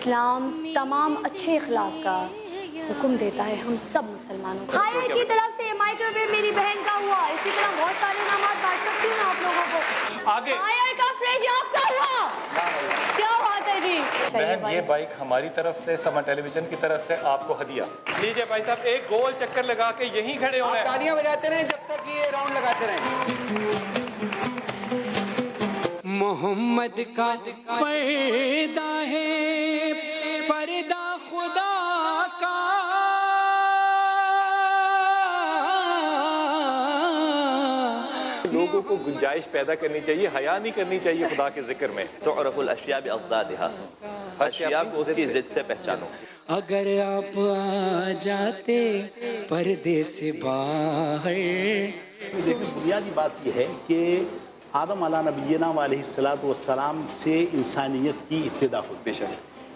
اسلام تمام اچھے اخلاق کا حکم دیتا ہے ہم سب مسلمانوں کو۔ ہائر کی طرف سے مائکرو ویو میری بہن کا ہوا، اسی طرح بہت سارے انعامات بانٹ سکتی ہوں آپ لوگوں کو۔ آگے ہائر کا فریج آپ کا ہوا، کیا بات ہے جی۔ بہن یہ بائک ہماری طرف سے، سما ٹیلی ویژن کی طرف سے آپ کو ہدیہ۔ لیجیے بھائی صاحب، ایک گول چکر لگا کے یہیں کھڑے ہونا ہے، تالیاں بجاتے رہیں جب تک یہ راؤنڈ لگاتے رہیں۔ محمد کا پردہ ہے، پردہ خدا کا، لوگوں کو گنجائش پیدا کرنی چاہیے، حیا نہیں کرنی چاہیے خدا کے ذکر میں۔ تعرف الاشیاء باضدادها، اشیاء کو اس کی ضد سے پہچانو۔ اگر آپ آ جاتے پردے سے باہر۔ لیکن بنیادی بات یہ ہے کہ آدم علیہ نبینا علیہ السلام سے انسانیت کی ابتدا ہوتی ہے۔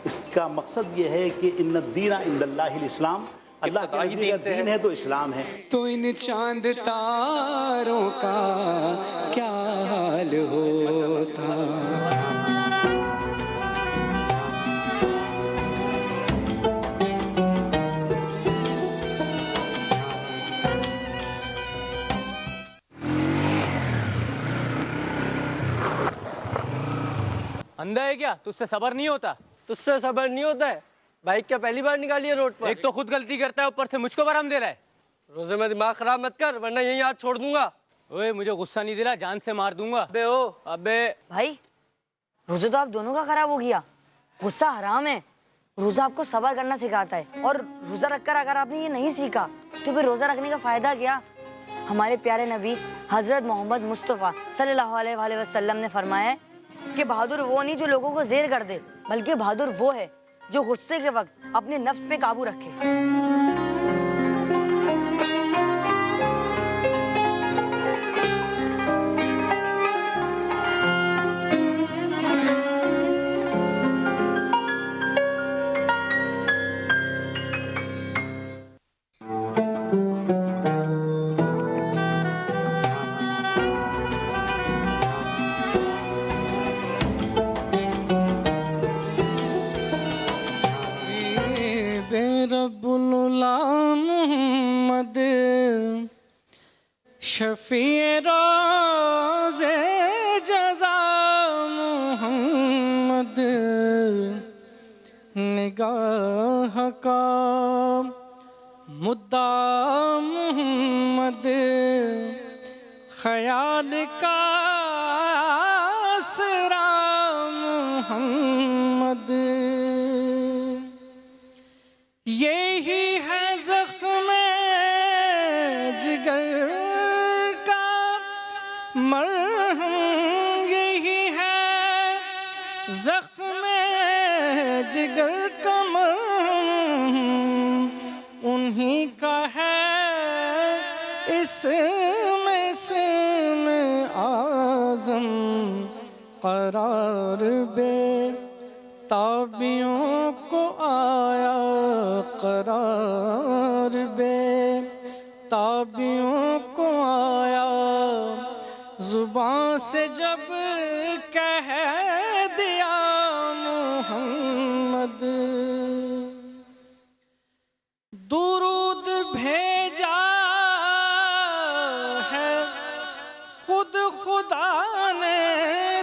اس کا مقصد یہ ہے کہ ان الدین عند اللہ الاسلام، اللہ کے نزدیک دین ہے تو اسلام ہے۔ تو ان چاند تاروں کا کیا حال ہوتا۔ اندھا ہے کیا؟ تجھ سے صبر نہیں ہوتا؟ تجھ سے صبر نہیں ہوتا ہے؟ بائک کیا پہلی بار نکالی ہے روڈ پر؟ ایک تو خود غلطی کرتا ہے، اوپر سے مجھ کو برام دے رہا ہے۔ روزے میں دماغ خراب مت کر ورنہ یہیں ہاتھ چھوڑ دوں گا۔ اوے مجھے غصہ نہیں دلا، جان سے مار دوں گا۔ بے او ابے بھائی روزہ تو آپ دونوں کا خراب ہو گیا۔ غصہ حرام ہے، روزہ آپ کو صبر کرنا سکھاتا ہے، اور روزہ رکھ کر اگر آپ نے یہ نہیں سیکھا تو پھر روزہ رکھنے کا فائدہ کیا؟ ہمارے پیارے نبی حضرت محمد مصطفیٰ صلی اللہ علیہ وآلہ وسلم نے فرمایا ہے کہ بہادر وہ نہیں جو لوگوں کو زیر کر دے، بلکہ بہادر وہ ہے جو غصے کے وقت اپنے نفس پہ قابو رکھے۔ رب محمد شفیع روز جزا محمد، نگاہ کا مدعا محمد، خیال کا آسرا محمد، یہی ہے زخم جگر کا مرہم، یہی ہے زخم جگر کا مرہم، انہی کا ہے اسم اعظم، قرار بے تابعوں کو آیا قرار، بے تابعوں کو آیا، زبان سے جب کہہ دیا محمد، درود بھیجا ہے خود خدا نے،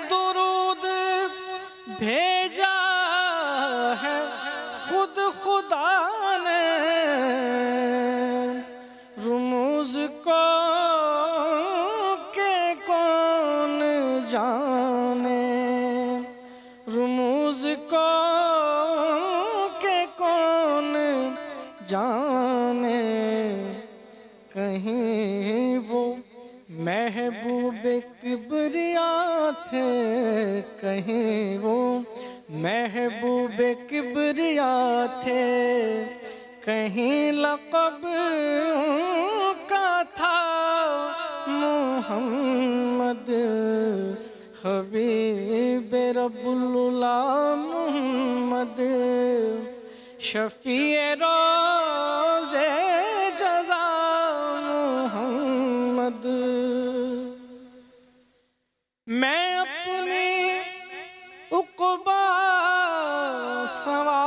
درود بھیجا ہے خود خدا نے، رموز کو کہ کون جانے، رموز کو کہ کون جانے، کہیں وہ محبوب کبریا تھے، کہیں وہ محبوب کبریا تھے، کہیں لقب کا تھا محمد، حبیب رب اللہ محمد، شفیع روز جزا محمد۔ میں اپنی عقبیٰ سوار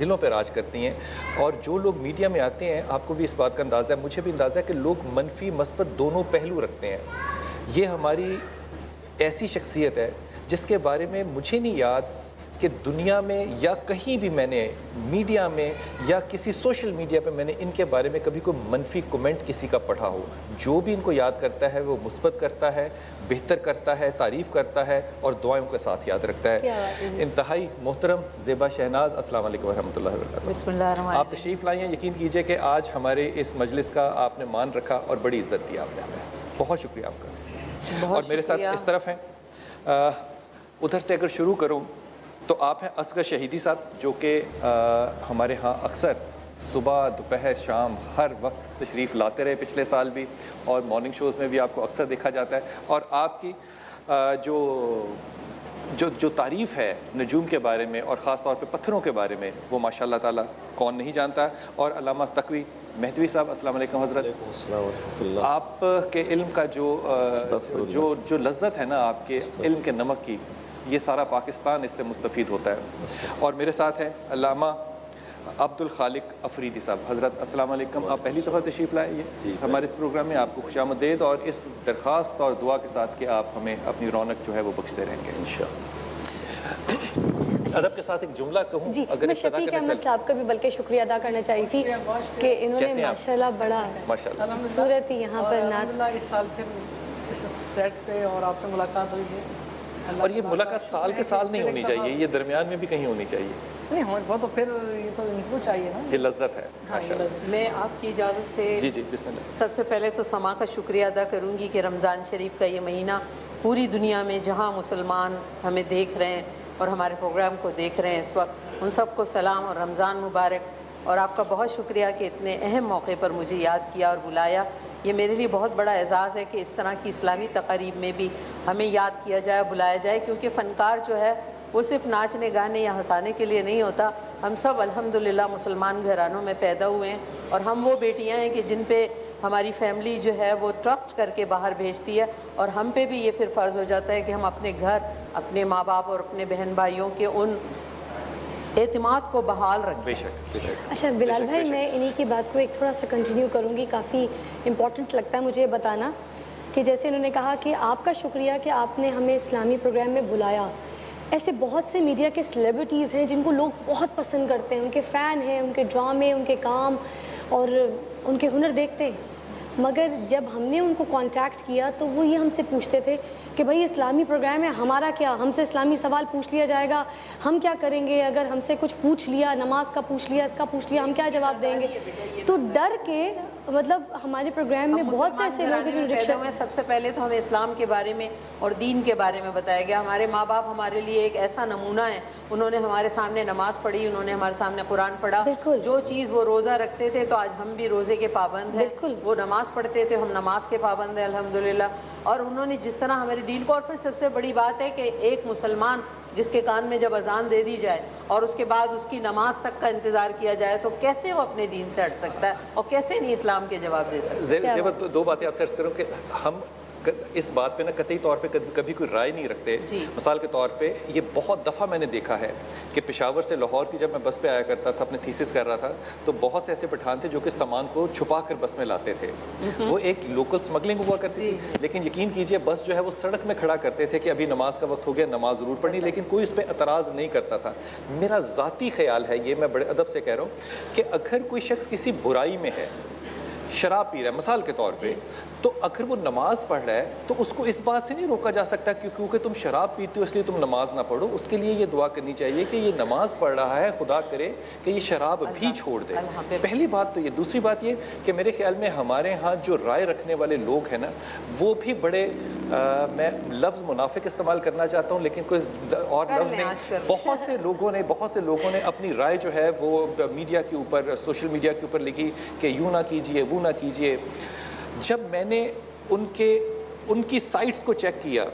دلوں پہ راج کرتی ہیں. اور جو لوگ میڈیا میں آتے ہیں, آپ کو بھی اس بات کا اندازہ ہے, مجھے بھی اندازہ ہے کہ لوگ منفی مثبت دونوں پہلو رکھتے ہیں. یہ ہماری ایسی شخصیت ہے جس کے بارے میں مجھے نہیں یاد کہ دنیا میں یا کہیں بھی میں نے میڈیا میں یا کسی سوشل میڈیا پہ میں نے ان کے بارے میں کبھی کوئی منفی کومنٹ کسی کا پڑھا ہو. جو بھی ان کو یاد کرتا ہے وہ مثبت کرتا ہے, بہتر کرتا ہے, تعریف کرتا ہے اور دعائوں کے ساتھ یاد رکھتا ہے. انتہائی محترم زیبا شہناز, السلام علیکم ورحمۃ اللہ وبرکاتہ. بسم اللہ الرحمن الرحیم. آپ تشریف لائیں. یقین کیجئے کہ آج ہمارے اس مجلس کا آپ نے مان رکھا اور بڑی عزت دی آپ نے ہمیں. بہت شکریہ آپ کا. اور میرے ساتھ اس طرف ہیں, ادھر سے اگر شروع کروں تو آپ ہیں اصغر شہیدی صاحب, جو کہ ہمارے ہاں اکثر صبح دوپہر شام ہر وقت تشریف لاتے رہے, پچھلے سال بھی, اور مارننگ شوز میں بھی آپ کو اکثر دیکھا جاتا ہے. اور آپ کی جو تعریف ہے نجوم کے بارے میں اور خاص طور پہ پتھروں کے بارے میں, وہ ماشاء اللہ تعالیٰ کون نہیں جانتا. اور علامہ تقوی مہدوی صاحب, السلام علیکم حضرت. السلام ورحمۃ اللہ. آپ کے علم کا جو لذت ہے نا, آپ کے علم کے نمک کی, یہ سارا پاکستان اس سے مستفید ہوتا ہے. اور میرے ساتھ ہیں علامہ عبد الخالق افریدی صاحب. حضرت السلام علیکم. آپ پہلی دفعہ تشریف لائے یہ ہمارے اس پروگرام میں, آپ کو خوش آمدید, اور اس درخواست اور دعا کے ساتھ کہ آپ ہمیں اپنی رونق جو ہے وہ بخشتے رہیں گے انشاءاللہ. ادب کے ساتھ ایک جملہ کہوں, جی, اگر میں شفیق احمد صاحب کا بھی بلکہ شکریہ ادا کرنا چاہی تھی کہ انہوں نے ماشاءاللہ بڑا خوبصورت ہی یہاں پر نعت. اس سال پھر اس سیٹ پہ اور آپ سے ملاقات ہوئی ہے. اور یہ ملاقات سال کے سال نہیں ہونی چاہیے, یہ درمیان میں بھی کہیں ہونی چاہیے. نہیں, وہ تو پھر یہ تو ان کو چاہیے نا, یہ لذت ہے. میں آپ کی اجازت سے جی بسم اللہ. سب سے پہلے تو سما کا شکریہ ادا کروں گی کہ رمضان شریف کا یہ مہینہ پوری دنیا میں جہاں مسلمان ہمیں دیکھ رہے ہیں اور ہمارے پروگرام کو دیکھ رہے ہیں اس وقت, ان سب کو سلام اور رمضان مبارک. اور آپ کا بہت شکریہ کہ اتنے اہم موقع پر مجھے یاد کیا اور بلایا. یہ میرے لیے بہت بڑا اعزاز ہے کہ اس طرح کی اسلامی تقاریب میں بھی ہمیں یاد کیا جائے, بلایا جائے, کیونکہ فنکار جو ہے وہ صرف ناچنے گانے یا ہنسانے کے لیے نہیں ہوتا. ہم سب الحمدللہ مسلمان گھرانوں میں پیدا ہوئے ہیں, اور ہم وہ بیٹیاں ہیں کہ جن پہ ہماری فیملی جو ہے وہ ٹرسٹ کر کے باہر بھیجتی ہے, اور ہم پہ بھی یہ پھر فرض ہو جاتا ہے کہ ہم اپنے گھر, اپنے ماں باپ اور اپنے بہن بھائیوں کے ان اعتماد کو بحال رکھیں. بے شک. اچھا بلال بھائی, میں انہی کی بات کو ایک تھوڑا سا کنٹینیو کروں گی. کافی امپورٹنٹ لگتا ہے مجھے یہ بتانا کہ جیسے انہوں نے کہا کہ آپ کا شکریہ کہ آپ نے ہمیں اسلامی پروگرام میں بلایا. ایسے بہت سے میڈیا کے سیلیبریٹیز ہیں جن کو لوگ بہت پسند کرتے ہیں, ان کے فین ہیں, ان کے ڈرامے, ان کے کام اور ان کے ہنر دیکھتے ہیں. مگر جب ہم نے ان کو کانٹیکٹ کیا تو وہ یہ ہم سے پوچھتے تھے کہ بھائی اسلامی پروگرام ہے, ہمارا کیا, ہم سے اسلامی سوال پوچھ لیا جائے گا, ہم کیا کریں گے, اگر ہم سے کچھ پوچھ لیا, نماز کا پوچھ لیا, اس کا پوچھ لیا, ہم کیا جواب دیں گے. تو ڈر کے مطلب ہمارے پروگرام میں بہت سے ایسے لوگ جو رکشہ میں, سب سے پہلے تو ہمیں اسلام کے بارے میں اور دین کے بارے میں بتایا گیا. ہمارے ماں باپ ہمارے لیے ایک ایسا نمونہ ہے, انہوں نے ہمارے سامنے نماز پڑھی, انہوں نے ہمارے سامنے قرآن پڑھا. جو چیز وہ روزہ رکھتے تھے تو آج ہم بھی روزے کے پابند ہیں. وہ نماز پڑھتے تھے, ہم نماز کے پابند ہیں الحمدللہ. اور انہوں نے جس طرح ہمارے دین کو, اور پھر سب سے بڑی بات ہے کہ ایک مسلمان جس کے کان میں جب اذان دے دی جائے اور اس کے بعد اس کی نماز تک کا انتظار کیا جائے تو کیسے وہ اپنے دین سے ہٹ سکتا ہے اور کیسے نہیں اسلام کے جواب دے سکتا ہے. زیبا, دو باتیں آپ سے عرض کروں کہ ہم اس بات پہ نا قطعی طور پہ کبھی کوئی رائے نہیں رکھتے. مثال کے طور پہ یہ بہت دفعہ میں نے دیکھا ہے کہ پشاور سے لاہور کی جب میں بس پہ آیا کرتا تھا, اپنے تھیسس کر رہا تھا, تو بہت سے ایسے پٹھان تھے جو کہ سامان کو چھپا کر بس میں لاتے تھے. وہ ایک لوکل سمگلنگ ہوا کرتی تھی, لیکن یقین کیجئے بس جو ہے وہ سڑک میں کھڑا کرتے تھے کہ ابھی نماز کا وقت ہو گیا, نماز ضرور پڑھنی, لیکن کوئی اس پہ اعتراض نہیں کرتا تھا. میرا ذاتی خیال ہے, یہ میں بڑے ادب سے کہہ رہا ہوں, کہ اگر کوئی شخص کسی برائی میں ہے, شراب پی رہا ہے مثال کے طور پہ, تو اگر وہ نماز پڑھ رہا ہے تو اس کو اس بات سے نہیں روکا جا سکتا کہ کیونکہ تم شراب پیتے ہو اس لیے تم نماز نہ پڑھو. اس کے لیے یہ دعا کرنی چاہیے کہ یہ نماز پڑھ رہا ہے, خدا کرے کہ یہ شراب بھی چھوڑ دے. پہلی بات تو یہ. دوسری بات یہ کہ میرے خیال میں ہمارے ہاں جو رائے رکھنے والے لوگ ہیں نا, وہ بھی بڑے, میں لفظ منافق استعمال کرنا چاہتا ہوں لیکن کوئی اور لفظ نہیں, بہت سے لوگوں نے اپنی رائے جو ہے وہ میڈیا کے اوپر, سوشل میڈیا کے اوپر لکھی کہ یوں نہ کیجئے, وہ نہ کیجئے. جب میں نے ان کی سائٹس کو چیک کیا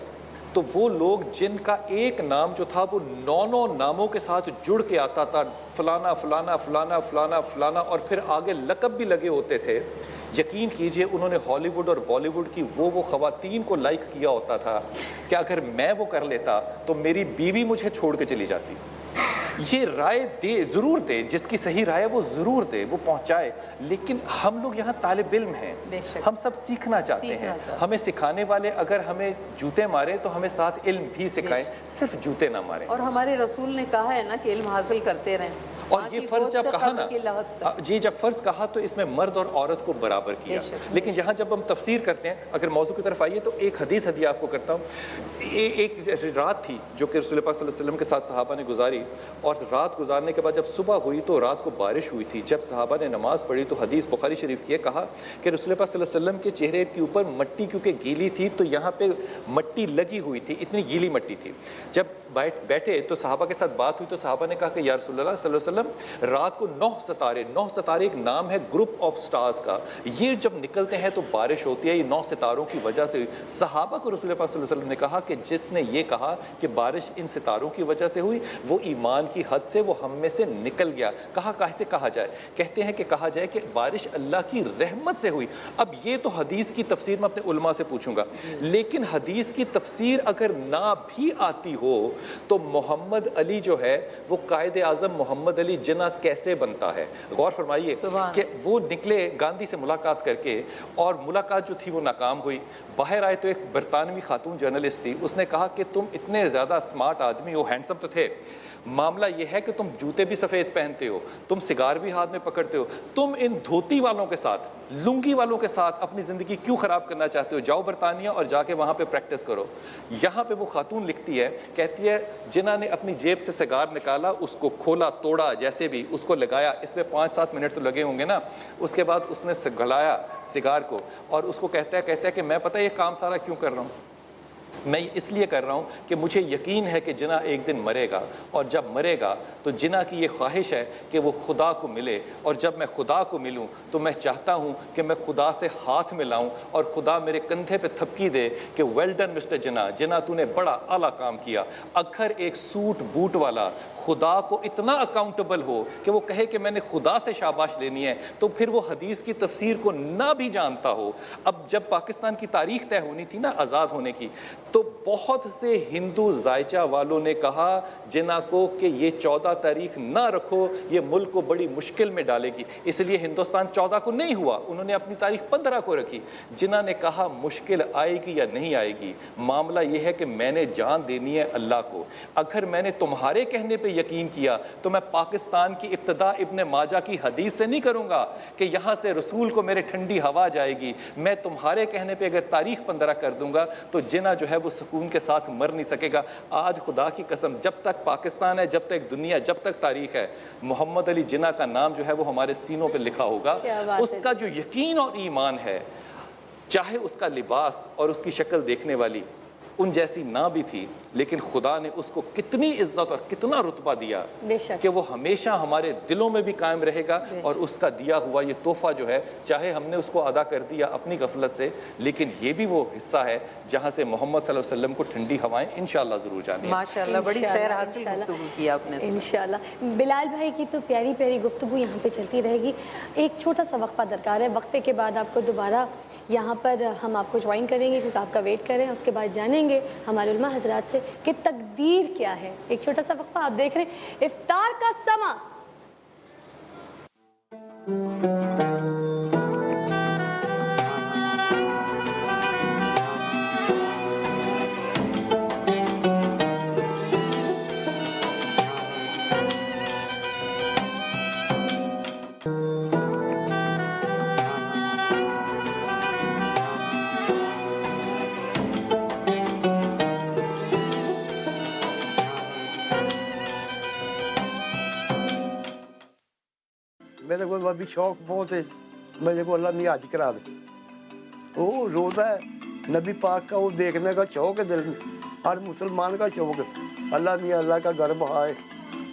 تو وہ لوگ جن کا ایک نام جو تھا وہ 9 ناموں کے ساتھ جڑ کے آتا تھا, فلانا فلانا فلانا فلانا فلانا, اور پھر آگے لقب بھی لگے ہوتے تھے, یقین کیجئے انہوں نے ہالی ووڈ اور بالی ووڈ کی وہ خواتین کو لائک کیا ہوتا تھا کہ اگر میں وہ کر لیتا تو میری بیوی مجھے چھوڑ کے چلی جاتی. یہ رائے دے ضرور دے, جس کی صحیح رائے وہ ضرور دے, وہ پہنچائے, لیکن ہم لوگ یہاں طالب علم ہیں, ہم سب سیکھنا چاہتے ہیں. ہمیں سکھانے والے اگر ہمیں جوتے مارے تو ہمیں ساتھ علم بھی سکھائیں, صرف جوتے نہ ماریں. اور ہمارے رسول نے کہا ہے نا کہ علم حاصل کرتے رہیں. اور یہ فرض جب کہا نا, جی جب فرض کہا تو اس میں مرد اور عورت کو برابر کیا. لیکن یہاں جب ہم تفسیر کرتے ہیں, اگر موضوع کی طرف آئیے تو ایک حدیث ہدیہ آپ کو کرتا ہوں. ایک رات تھی جو کہ رسول پاک صلی اللہ علیہ وسلم کے ساتھ صحابہ نے گزاری, اور رات گزارنے کے بعد جب صبح ہوئی تو رات کو بارش ہوئی تھی. جب صحابہ نے نماز پڑھی تو حدیث بخاری شریف کی ہے, کہا کہ رسول پاک صلی اللہ علیہ وسلم کے چہرے کے اوپر مٹی کیونکہ گیلی تھی تو یہاں پہ مٹی لگی ہوئی تھی, اتنی گیلی مٹی تھی. جب بیٹھے تو صحابہ کے ساتھ بات ہوئی تو صحابہ نے کہا کہ یا رسول اللہ صلی اللہ علیہ وسلم, رات کو 9 ستارے ایک نام ہے گروپ آف سٹارز کا, یہ جب نکلتے ہیں تو بارش ہوتی ہے, یہ 9 ستاروں کی وجہ سے. صحابہ کو رسول پاک صلی اللہ علیہ وسلم نے کہا کہ جس نے یہ کہا کہ بارش ان ستاروں کی وجہ سے ہوئی, وہ ایمان کی حد سے وہ ہم میں سے نکل گیا. کہا کیسے کہا جائے؟ کہتے ہیں کہ کہا جائے کہ بارش اللہ کی رحمت سے ہوئی. اب یہ تو حدیث کی تفسیر میں اپنے علماء سے پوچھوں گا, لیکن حدیث کی تفسیر اگر نہ بھی آتی ہو تو محمد علی جو ہے وہ قائد اعظم محمد علی جناح کیسے بنتا ہے؟ غور فرمائیے کہ وہ نکلے گاندھی سے ملاقات کر کے, اور ملاقات جو تھی وہ ناکام ہوئی. باہر آئے تو ایک برطانوی خاتون جرنلسٹ تھی, اس نے کہا کہ تم اتنے زیادہ اسمارٹ آدمی ہو, ہینڈسم تو تھے, معاملہ یہ ہے کہ تم جوتے بھی سفید پہنتے ہو, تم سگار بھی ہاتھ میں پکڑتے ہو, تم ان دھوتی والوں کے ساتھ, لنگی والوں کے ساتھ اپنی زندگی کیوں خراب کرنا چاہتے ہو؟ جاؤ برطانیہ اور جا کے وہاں پہ پریکٹس کرو. یہاں پہ وہ خاتون لکھتی ہے, کہتی ہے جنہوں نے اپنی جیب سے سگار نکالا, اس کو کھولا, توڑا, جیسے بھی اس کو لگایا, اس میں 5-7 منٹ تو لگے ہوں گے نا. اس کے بعد اس نے گلایا سگار کو, اور اس کو کہتا ہے کہ میں پتہ یہ کام سارا کیوں کر رہا ہوں, میں اس لیے کر رہا ہوں کہ مجھے یقین ہے کہ جناح ایک دن مرے گا, اور جب مرے گا تو جناح کی یہ خواہش ہے کہ وہ خدا کو ملے, اور جب میں خدا کو ملوں تو میں چاہتا ہوں کہ میں خدا سے ہاتھ ملاؤں اور خدا میرے کندھے پہ تھپکی دے کہ ویل ڈن مسٹر جناح, تو نے بڑا اعلیٰ کام کیا. اگر ایک سوٹ بوٹ والا خدا کو اتنا اکاؤنٹیبل ہو کہ وہ کہے کہ میں نے خدا سے شاباش لینی ہے, تو پھر وہ حدیث کی تفسیر کو نہ بھی جانتا ہو. اب جب پاکستان کی تاریخ طے ہونی تھی نا آزاد ہونے کی, تو بہت سے ہندو زائچہ والوں نے کہا جناح کو کہ یہ 14 تاریخ نہ رکھو, یہ ملک کو بڑی مشکل میں ڈالے گی. اس لیے ہندوستان 14 کو نہیں ہوا, انہوں نے اپنی تاریخ 15 کو رکھی. جناح نے کہا مشکل آئے گی یا نہیں آئے گی, معاملہ یہ ہے کہ میں نے جان دینی ہے اللہ کو. اگر میں نے تمہارے کہنے پہ یقین کیا تو میں پاکستان کی ابتدا ابن ماجہ کی حدیث سے نہیں کروں گا کہ یہاں سے رسول کو میرے ٹھنڈی ہوا جائے گی. میں تمہارے کہنے پہ اگر تاریخ 15 کر دوں گا تو جناح جو ہے وہ سکون کے ساتھ مر نہیں سکے گا. آج خدا کی قسم, جب تک پاکستان ہے, جب تک دنیا, جب تک تاریخ ہے, محمد علی جناح کا نام جو ہے وہ ہمارے سینوں پہ لکھا ہوگا. اس کا جو یقین اور ایمان ہے, چاہے اس کا لباس اور اس کی شکل دیکھنے والی ان جیسی نہ بھی تھی, لیکن خدا نے اس کو کتنی عزت اور کتنا رتبہ دیا کہ وہ ہمیشہ ہمارے دلوں میں بھی قائم رہے گا. اور اس کا دیا ہوا یہ تحفہ جو ہے, چاہے ہم نے اس کو ادا کر دیا اپنی غفلت سے, لیکن یہ بھی وہ حصہ ہے جہاں سے محمد صلی اللہ علیہ وسلم کو ٹھنڈی ہوائیں انشاءاللہ ضرور جانیں. ماشاءاللہ, بڑی سیر حاصل گفتگو کی آپ نے انشاءاللہ. بلال بھائی کی تو پیاری پیاری گفتگو یہاں پہ چلتی رہے گی. ایک چھوٹا سا وقفہ درکار ہے, وقفے کے بعد آپ کو دوبارہ یہاں پر ہم آپ کو جوائن کریں گے کیونکہ آپ کا ویٹ کریں. اس کے بعد جانیں گے ہمارے علماء حضرات سے کہ تقدیر کیا ہے. ایک چھوٹا سا وقفہ, آپ دیکھ رہے ہیں افطار کا سما. میرے کو ابھی شوق بہت ہے, میرے کو اللہ نے حج کرا دے. وہ روزہ ہے نبی پاک کا, وہ دیکھنے کا شوق ہے دل میں, ہر مسلمان کا شوق ہے. اللہ کا گھر بہائے,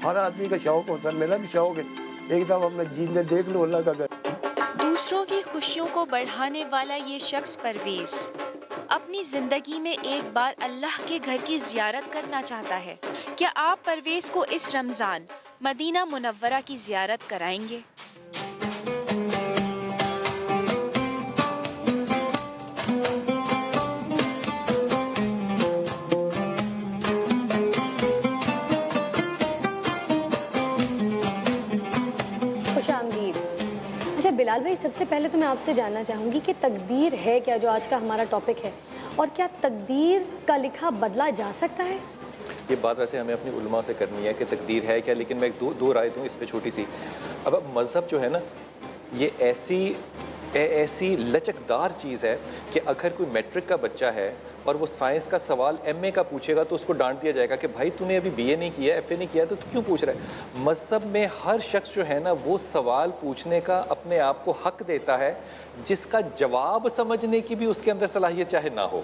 ہر آدمی کا شوق ہوتا ہے, میرا بھی شوق ہے ایک دفعہ میں جینے دیکھ لوں اللہ کا گھر. دوسروں کی خوشیوں کو بڑھانے والا یہ شخص پرویز اپنی زندگی میں ایک بار اللہ کے گھر کی زیارت کرنا چاہتا ہے. کیا آپ پرویز کو اس رمضان مدینہ منورہ کی زیارت کرائیں گے؟ بلال بھائی، سب سے پہلے تو میں آپ سے جاننا چاہوں گی کہ تقدیر ہے کیا، جو آج کا ہمارا ٹاپک ہے، اور کیا تقدیر کا لکھا بدلا جا سکتا ہے؟ یہ بات ویسے ہمیں اپنی علماء سے کرنی ہے کہ تقدیر ہے کیا، لیکن میں ایک دو رائے دوں اس پہ چھوٹی سی. اب مذہب جو ہے نا، یہ ایسی لچکدار چیز ہے کہ اگر کوئی میٹرک کا بچہ ہے اور وہ سائنس کا سوال ایم اے کا پوچھے گا تو اس کو ڈانٹ دیا جائے گا کہ بھائی تو نے ابھی بی اے نہیں کیا، ایف اے نہیں کیا، تو کیوں پوچھ رہا ہے؟ مذہب میں ہر شخص جو ہے نا وہ سوال پوچھنے کا اپنے آپ کو حق دیتا ہے، جس کا جواب سمجھنے کی بھی اس کے اندر صلاحیت چاہے نہ ہو.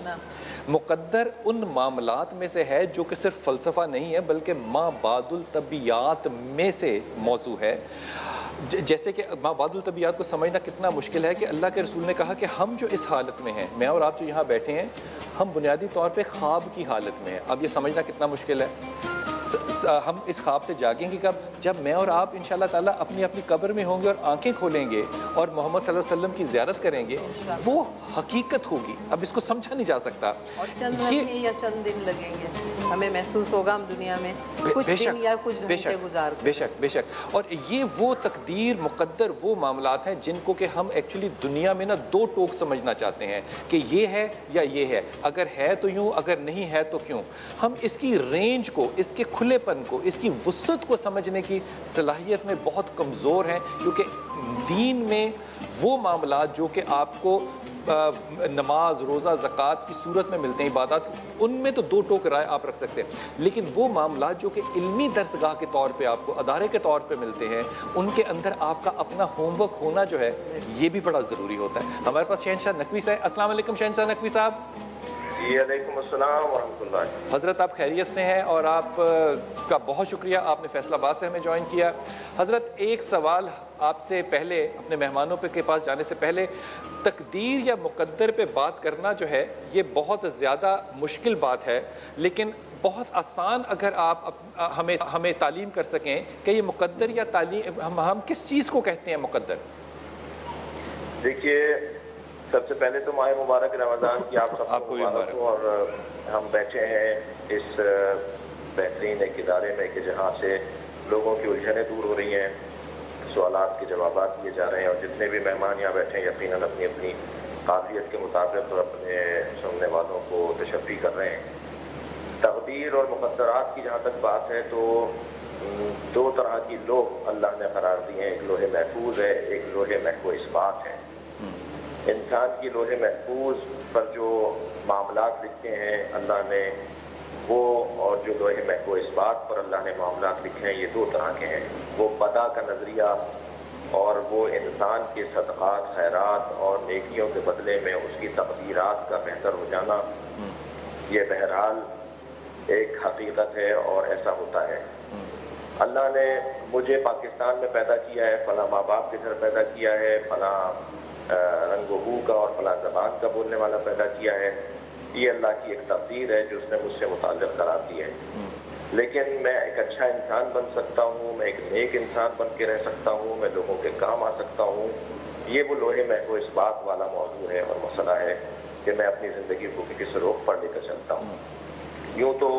مقدر ان معاملات میں سے ہے جو کہ صرف فلسفہ نہیں ہے بلکہ ما بعد الطبیعات میں سے موضوع ہے. جیسے کہ ما بعد الطبیعات کو سمجھنا کتنا مشکل ہے کہ اللہ کے رسول نے کہا کہ ہم جو اس حالت میں ہیں، میں اور آپ جو یہاں بیٹھے ہیں، ہم بنیادی طور پہ خواب کی حالت میں ہیں. اب یہ سمجھنا کتنا مشکل ہے. ہم اس خواب سے جاگیں گے کب؟ جب میں اور آپ انشاءاللہ تعالیٰ اپنی قبر میں ہوں گے اور آنکھیں کھولیں گے اور محمد صلی اللہ علیہ وسلم کی زیارت کریں گے. وہ حقیقت ہوگی. اب اس کو سمجھا نہیں جا سکتا. اور چند گھنٹے یا چند دن لگیں گے، ہمیں محسوس ہوگا ہم دنیا میں کچھ دن یا کچھ گھنٹے گزار کر. بے شک. اور یہ وہ تقدیر مقدر وہ معاملات ہیں جن کو کہ ہم ایکچولی دنیا میں نا دو ٹوک سمجھنا چاہتے ہیں کہ یہ ہے یا یہ ہے، اگر ہے تو یوں، اگر نہیں ہے تو کیوں. ہم اس کی رینج کو، اس کے کھلے پن کو، اس کی وسعت کو سمجھنے کی صلاحیت میں بہت کمزور ہیں، کیونکہ دین میں وہ معاملات جو کہ آپ کو نماز، روزہ، زکوٰۃ کی صورت میں ملتے ہیں، عبادات، ان میں تو دو ٹوک رائے آپ رکھ سکتے ہیں، لیکن وہ معاملات جو کہ علمی درسگاہ کے طور پہ آپ کو ادارے کے طور پہ ملتے ہیں، ان کے اندر آپ کا اپنا ہوم ورک ہونا جو ہے یہ بھی بڑا ضروری ہوتا ہے. ہمارے پاس شہنشاہ نقوی صاحب. السلام علیکم شہنشاہ نقوی صاحب. جی علیکم السلام ورحمۃ اللہ. حضرت آپ خیریت سے ہیں؟ اور آپ کا بہت شکریہ، آپ نے فیصل آباد سے ہمیں جوائن کیا. حضرت ایک سوال آپ سے پہلے، اپنے مہمانوں کے پاس جانے سے پہلے، تقدیر یا مقدر پہ بات کرنا جو ہے یہ بہت زیادہ مشکل بات ہے، لیکن بہت آسان اگر آپ ہمیں تعلیم کر سکیں کہ یہ مقدر یا تعلیم ہم کس چیز کو کہتے ہیں مقدر. دیکھیے، سب سے پہلے تو ماہ مبارک رمضان کی آپ سب کو مبارک ہو. اور ہم بیٹھے ہیں اس بہترین ایک ادارے میں کہ جہاں سے لوگوں کی الجھنیں دور ہو رہی ہیں، سوالات کے جوابات دیے جا رہے ہیں، اور جتنے بھی مہمان یہاں بیٹھے ہیں یقیناً اپنی اپنی قابلیت کے مطابق اور اپنے سننے والوں کو تشفی کر رہے ہیں. تقدیر اور مقدرات کی جہاں تک بات ہے تو دو طرح کی لوح اللہ نے قرار دیے ہیں. ایک لوح محفوظ ہے، ایک لوح محو اثبات ہے. انسان کی لوح محفوظ پر جو معاملات لکھے ہیں اللہ نے وہ، اور جو لوح محو اثبات پر اللہ نے معاملات لکھے ہیں، یہ دو طرح کے ہیں. وہ بدا کا نظریہ اور وہ انسان کے صدقات، خیرات اور نیکیوں کے بدلے میں اس کی تقدیرات کا بہتر ہو جانا، یہ بہرحال ایک حقیقت ہے اور ایسا ہوتا ہے. اللہ نے مجھے پاکستان میں پیدا کیا ہے، فلاں ماں باپ کے گھر پیدا کیا ہے، فلاں رنگ و بو کا اور فلاں زبان کا بولنے والا پیدا کیا ہے. یہ اللہ کی ایک تقدیر ہے جو اس نے مجھ سے متعلق قرار دی ہے. لیکن میں ایک اچھا انسان بن سکتا ہوں، میں ایک نیک انسان بن کے رہ سکتا ہوں، میں لوگوں کے کام آ سکتا ہوں. یہ وہ لوہے محو اثبات والا موضوع ہے اور مسئلہ ہے کہ میں اپنی زندگی کو کس رخ پر لے کر چلتا ہوں. یوں تو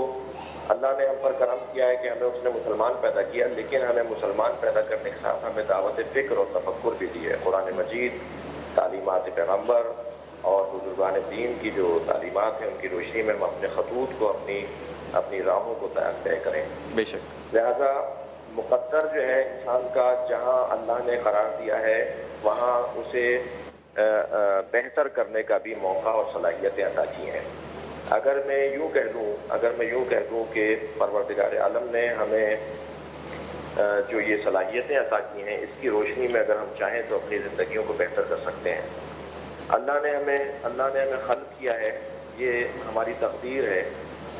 اللہ نے ہم پر کرم کیا ہے کہ ہمیں اس نے مسلمان پیدا کیا، لیکن ہمیں مسلمان پیدا کرنے کے ساتھ ہمیں دعوت فکر اور تفکر بھی دی ہے. قرآن مجید، تعلیمات پیغمبر اور بزرگان دین کی جو تعلیمات ہیں ان کی روشنی میں ہم اپنے خطوط کو، اپنی راہوں کو طے کریں. بے شک. لہذا مقدر جو ہے انسان کا، جہاں اللہ نے قرار دیا ہے وہاں اسے بہتر کرنے کا بھی موقع اور صلاحیتیں عطا کی ہیں. اگر میں یوں کہہ دوں کہ پروردگار عالم نے ہمیں جو یہ صلاحیتیں عطا کی ہیں، اس کی روشنی میں اگر ہم چاہیں تو اپنی زندگیوں کو بہتر کر سکتے ہیں. اللہ نے ہمیں خلق کیا ہے، یہ ہماری تقدیر ہے،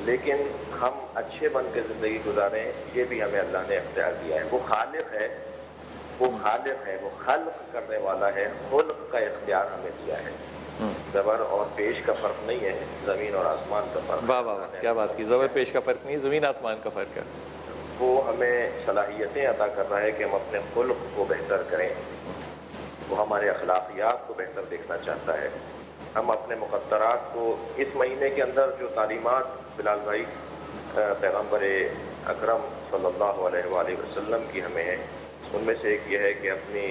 لیکن ہم اچھے بن کے زندگی گزاریں یہ بھی ہمیں اللہ نے اختیار دیا ہے. وہ خالق ہے، وہ خلق کرنے والا ہے. خلق کا اختیار ہمیں دیا ہے. زبر اور پیش کا فرق نہیں ہے، زمین اور آسمان کا فرق. واہ واہ واہ، کیا بات کی. زبر پیش کا فرق نہیں، زمین آسمان کا فرق ہے. وہ ہمیں صلاحیتیں عطا کر رہا ہے کہ ہم اپنے خلق کو بہتر کریں. وہ ہمارے اخلاقیات کو بہتر دیکھنا چاہتا ہے. ہم اپنے مقدرات کو اس مہینے کے اندر جو تعلیمات بلال بھائی پیغمبر اکرم صلی اللہ علیہ وآلہ وسلم کی ہمیں ہیں، ان میں سے ایک یہ ہے کہ اپنی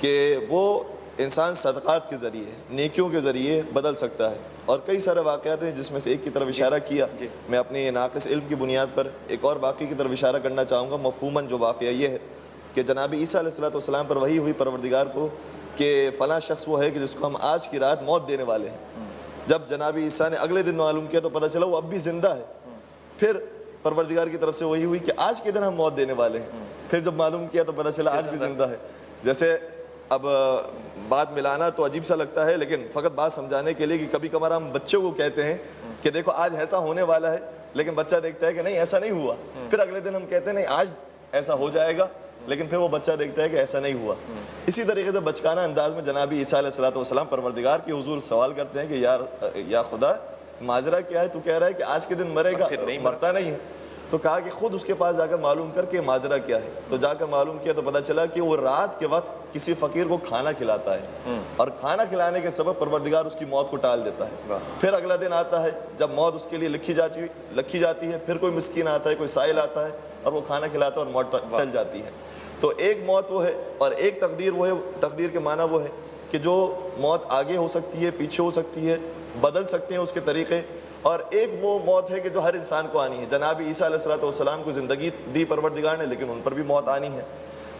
کہ وہ انسان صدقات کے ذریعے نیکیوں کے ذریعے بدل سکتا ہے. اور کئی سارے واقعات ہیں جس میں سے ایک کی طرف اشارہ کیا. میں اپنی ناقص علم کی بنیاد پر ایک اور واقعے کی طرف اشارہ کرنا چاہوں گا. مفہوماً جو واقعہ یہ ہے کہ جناب عیسیٰ علیہ السلام پر وحی ہوئی پروردگار کو کہ فلاں شخص وہ ہے کہ جس کو ہم آج کی رات موت دینے والے ہیں. جب جناب عیسیٰ نے اگلے دن معلوم کیا تو پتہ چلا وہ اب بھی زندہ ہے. پھر پروردگار کی طرف سے وہی ہوئی کہ آج کے دن ہم موت دینے والے ہیں. پھر جب معلوم کیا تو پتہ چلا آج بھی زندہ ہے. جیسے اب بات ملانا تو عجیب سا لگتا ہے، لیکن فقط بات سمجھانے کے لیے کہ کبھی کبھار ہم بچوں کو کہتے ہیں کہ دیکھو آج ایسا ہونے والا ہے، لیکن بچہ دیکھتا ہے کہ نہیں ایسا نہیں ہوا. پھر اگلے دن ہم کہتے ہیں نہیں آج ایسا ہو جائے گا، لیکن پھر وہ بچہ دیکھتا ہے کہ ایسا نہیں ہوا. اسی طریقے سے بچکانہ انداز میں جناب عیسیٰ علیہ السلام پروردگار کی حضور سوال کرتے ہیں کہ یا خدا ماجرا کیا ہے؟ تو کہہ رہا ہے کہ آج کے دن مرے گا، مرتا نہیں ہے. تو کہا کہ خود اس کے پاس جا کر معلوم کر کے ماجرا کیا ہے. تو جا کر معلوم کیا تو پتہ چلا کہ وہ رات کے وقت کسی فقیر کو کھانا کھلاتا ہے، اور کھانا کھلانے کے سبب پروردگار اس کی موت کو ٹال دیتا ہے. پھر اگلا دن آتا ہے جب موت اس کے لیے لکھی جاتی ہے. پھر کوئی مسکین آتا ہے، کوئی سائل آتا ہے اور وہ کھانا کھلاتا ہے اور موت ٹل جاتی ہے. تو ایک موت وہ ہے اور ایک تقدیر وہ ہے. تقدیر کے معنی وہ ہے کہ جو موت آگے ہو سکتی ہے، پیچھے ہو سکتی ہے، بدل سکتے ہیں اس کے طریقے. اور ایک وہ موت ہے کہ جو ہر انسان کو آنی ہے. جناب عیسیٰ علیہ السلام کو زندگی دی پروردگار نے، لیکن ان پر بھی موت آنی ہے.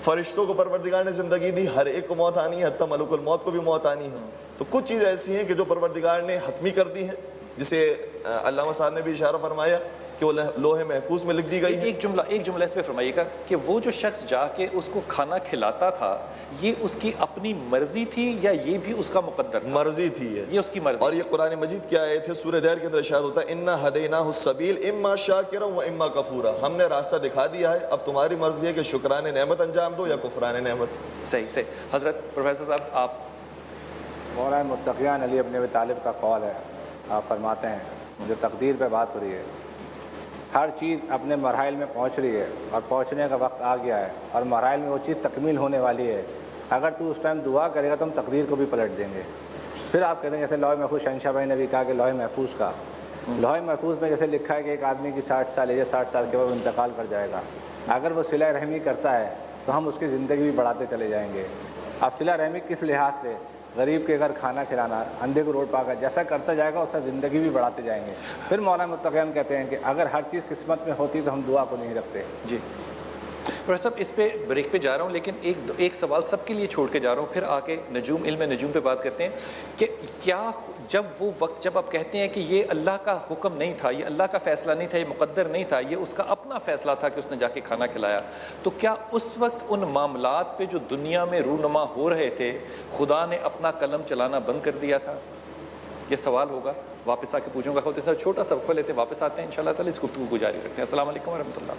فرشتوں کو پروردگار نے زندگی دی، ہر ایک کو موت آنی ہے، حتیٰ ملک الموت کو بھی موت آنی ہے. تو کچھ چیزیں ایسی ہیں کہ جو پروردگار نے حتمی کر دی ہیں، جسے علامہ صاحب نے بھی اشارہ فرمایا کہ وہ لوح محفوظ میں لکھ دی گئی ہے. ایک جملہ اس پہ فرمائیے گا کہ وہ جو شخص جا کے اس کو کھانا کھلاتا تھا، یہ اس کی اپنی مرضی تھی یا یہ بھی اس کا مقدر تھا؟ مرضی تھی یہ اس کی مرضی. اور یہ قرآن مجید کی آیت ہے، سورہ دہر کے اندر ارشاد ہوتا ہے انا ہدیناہ السبیل اما شاکرا و اما کفورا. ہم نے راستہ دکھا دیا ہے، اب تمہاری مرضی ہے کہ شکران نعمت انجام دو یا کفران نعمت. صحیح. حضرت پروفیسر صاحب آپ. مولانا متقیان علی ابن ابی طالب کا قول ہے. آپ فرماتے ہیں جو تقدیر پہ بات ہو رہی ہے، ہر چیز اپنے مراحل میں پہنچ رہی ہے اور پہنچنے کا وقت آ گیا ہے اور مراحل میں وہ چیز تکمیل ہونے والی ہے. اگر تو اس ٹائم دعا کرے گا تو ہم تقدیر کو بھی پلٹ دیں گے. پھر آپ کہتے ہیں جیسے لوح محفوظ، شہنشاہ بھائی نے بھی کہا کہ لوح محفوظ کا، لوح محفوظ میں جیسے لکھا ہے کہ ایک آدمی کی 60 سال ہے یا 60 سال کے بعد انتقال کر جائے گا. اگر وہ صلہ رحمی کرتا ہے تو ہم اس کی زندگی بھی بڑھاتے چلے جائیں گے. اب صلہ رحمی کس لحاظ سے؟ غریب کے گھر کھانا کھلانا، اندھے کو روڈ پاکر، جیسا کرتا جائے گا اس کا زندگی بھی بڑھاتے جائیں گے. پھر مولانا متقیان کہتے ہیں کہ اگر ہر چیز قسمت میں ہوتی تو ہم دعا کو نہیں رکھتے. جی پروفیسر صاحب اس پہ بریک پہ جا رہا ہوں، لیکن ایک سوال سب کے لیے چھوڑ کے جا رہا ہوں، پھر آ کے علم نجوم پہ بات کرتے ہیں کہ کیا جب وہ وقت جب آپ کہتے ہیں کہ یہ اللہ کا حکم نہیں تھا، یہ اللہ کا فیصلہ نہیں تھا، یہ مقدر نہیں تھا، یہ اس کا اپنا فیصلہ تھا کہ اس نے جا کے کھانا کھلایا، تو کیا اس وقت ان معاملات پہ جو دنیا میں رونما ہو رہے تھے خدا نے اپنا قلم چلانا بند کر دیا تھا؟ یہ سوال ہوگا، واپس آ کے پوچھوں گا. چھوٹا سا وقفہ لیتے ہیں، واپس آتے ہیں انشاءاللہ تعالی اس گفتگو کو جاری رکھتے ہیں. السلام علیکم ورحمۃ اللہ.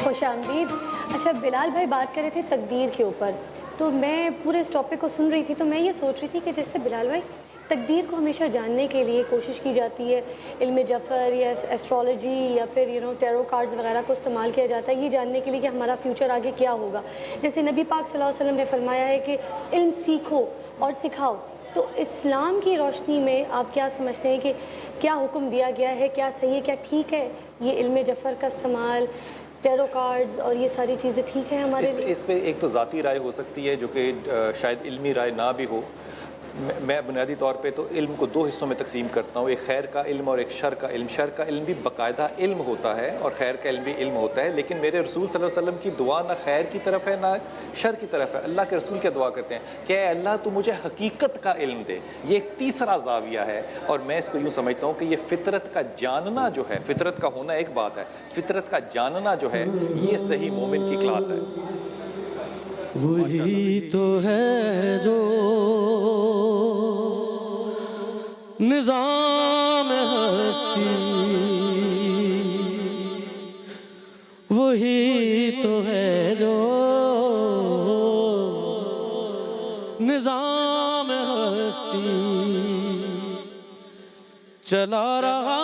خوش آمدید. اچھا بلال بھائی بات کر رہے تھے تقدیر کے اوپر، تو میں پورے اس ٹاپک کو سن رہی تھی تو میں یہ سوچ رہی تھی کہ جیسے بلال بھائی تقدیر کو ہمیشہ جاننے کے لیے کوشش کی جاتی ہے، علم جفر یا ایسٹرالوجی یا پھر ٹیرو کارڈز وغیرہ کو استعمال کیا جاتا ہے یہ جاننے کے لیے کہ ہمارا فیوچر آگے کیا ہوگا. جیسے نبی پاک صلی اللہ علیہ وسلم نے فرمایا ہے کہ علم سیکھو اور سکھاؤ. تو اسلام کی روشنی میں آپ کیا سمجھتے ہیں کہ کیا حکم دیا گیا ہے، کیا صحیح ہے، کیا ٹھیک ہے یہ علم جفر کا استعمال، ٹیرو کارڈز اور یہ ساری چیزیں ٹھیک ہے ہمارے لیے؟ اس پہ ایک تو ذاتی رائے ہو سکتی ہے جو کہ شاید علمی رائے نہ بھی ہو. میں بنیادی طور پہ تو علم کو 2 حصوں میں تقسیم کرتا ہوں، ایک خیر کا علم اور ایک شر کا علم. شر کا علم بھی باقاعدہ علم ہوتا ہے اور خیر کا علم بھی علم ہوتا ہے، لیکن میرے رسول صلی اللہ علیہ وسلم کی دعا نہ خیر کی طرف ہے نہ شر کی طرف ہے. اللہ کے رسول کیا دعا کرتے ہیں کہ اے اللہ تو مجھے حقیقت کا علم دے. یہ ایک تیسرا زاویہ ہے اور میں اس کو یوں سمجھتا ہوں کہ یہ فطرت کا جاننا جو ہے، فطرت کا ہونا ایک بات ہے، فطرت کا جاننا جو ہے یہ صحیح مومن کی کلاس ہے. وہی تو ہے جو نظام ہستی، وہی تو ہے جو نظام ہستی چلا رہا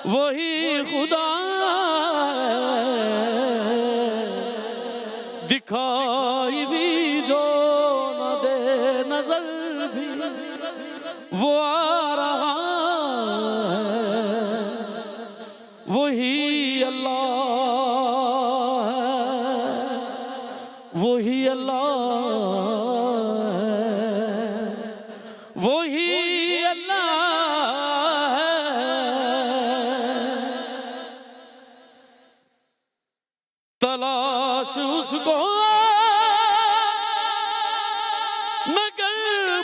وہی خدا دکھائی بھی جو نہ دے نظر بھی وہ آ رہا ہے، وہی اللہ ہے، وہی اللہ ہے، وہی اللہ تلاش اس کو مگر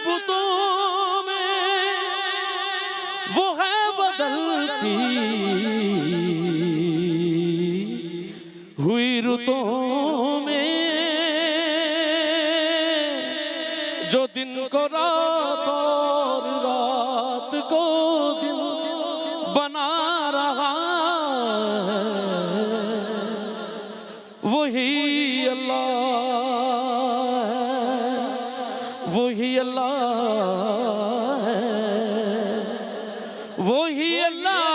بتوں میں وہ ہے بدلتی ہوئی رتوں میں، جو دن کو رات اور رات کو دن بنا رہا ہے، وہی اللہ ہے، وہی اللہ ہے، وہی اللہ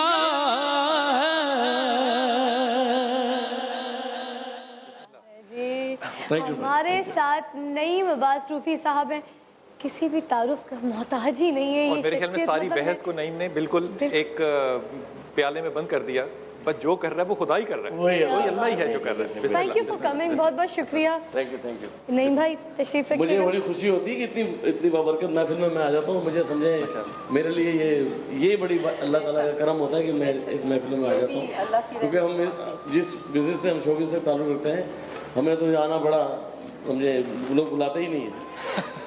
جی Thank you. ہمارے ساتھ نعیم عباس روفی صاحب ہیں، کسی بھی تعارف کا محتاج ہی نہیں ہے اور یہ میرے خیال میں شخصیت، ساری مطلب بحث کو نعیم نے بالکل ایک پیالے میں بند کر دیا، بس جو کر رہا ہے وہ خدا ہی کر رہا ہے، وہی اللہ ہی ہے جو کر رہا ہے۔ تھینک یو فار کمنگ، بہت بہت شکریہ۔ تھینک یو نعیم بھائی تشریف رکھیے مجھے گا۔ بڑی خوشی ہوتی ہے کہ اتنی بابرکت محفل میں آ جاتا ہوں، مجھے سمجھے میرے لیے یہ بڑی اللہ تعالیٰ کا کرم ہوتا ہے کہ میں اس محفل میں آ جاتا ہوں، کیونکہ ہم جس بزنس سے ہم شوبز سے تعلق رکھتے ہیں ہمیں تو آنا بڑا، سمجھے لوگ بلاتے ہی نہیں ہیں،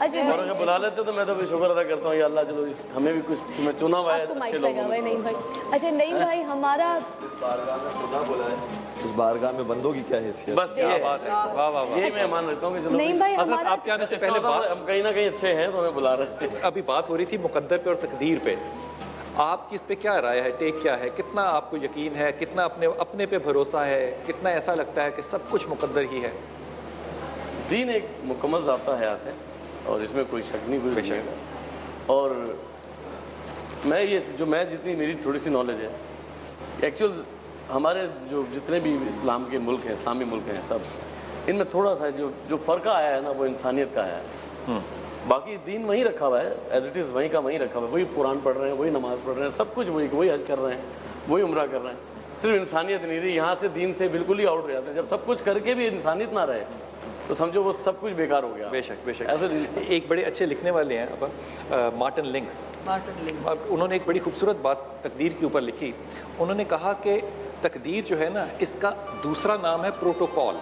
اور اگر بلا لیتے تو میں تو شکر ادا کرتا ہوں یا اللہ چلو ہمیں بھی کچھ تمہیں چنا ہوا ہے اچھے لوگوں نے۔ نعیم بھائی اچھا، نعیم بھائی ہمارا اس بارگاہ میں خدا بلائے، اس بارگاہ میں بندوں کی کیا حیثیت، بس یہ بات ہے، واہ واہ واہ، یہی میں مان رکھتا ہوں کہ چلو نعیم بھائی حضرت آپ کے آنے سے پہلے بات، ہم کہیں نہ کہیں اچھے ہیں تو ہمیں بلا رہے ہیں۔ ابھی بات ہو رہی تھی مقدر پہ اور تقدیر پہ، آپ کی اس پہ کیا رائے ہے، ٹیک کیا ہے، کتنا آپ کو یقین ہے، کتنا اپنے پہ بھروسہ ہے، کتنا ایسا لگتا ہے کہ سب کچھ مقدر ہی ہے؟ دین ایک مکمل ضابطہ حیات ہے اور اس میں کوئی شک نہیں، کوئی نہیں، اور میں جتنی میری تھوڑی سی نالج ہے، ایکچوئل ہمارے جو جتنے بھی اسلام کے ملک ہیں، اسلامی ملک ہیں، سب ان میں تھوڑا سا جو فرقہ آیا ہے نا وہ انسانیت کا آیا ہے، باقی دین وہیں رکھا ہوا ہے ایز اٹ از، وہیں کا وہیں رکھا ہوا ہے، وہی قرآن پڑھ رہے ہیں، وہی نماز پڑھ رہے ہیں، سب کچھ وہی حج کر رہے ہیں، وہی عمرہ کر رہے ہیں، صرف انسانیت نہیں رہی، یہاں سے دین سے بالکل ہی آؤٹ ہو جاتے ہیں۔ جب سب کچھ کر کے بھی انسانیت نہ رہے تو سمجھو وہ سب کچھ بیکار ہو گیا۔ بے شک بے شک۔ ایک بڑے اچھے لکھنے والے ہیں مارٹن لنکس، انہوں نے ایک بڑی خوبصورت بات تقدیر کے اوپر لکھی، انہوں نے کہا کہ تقدیر جو ہے نا اس کا دوسرا نام ہے پروٹوکول۔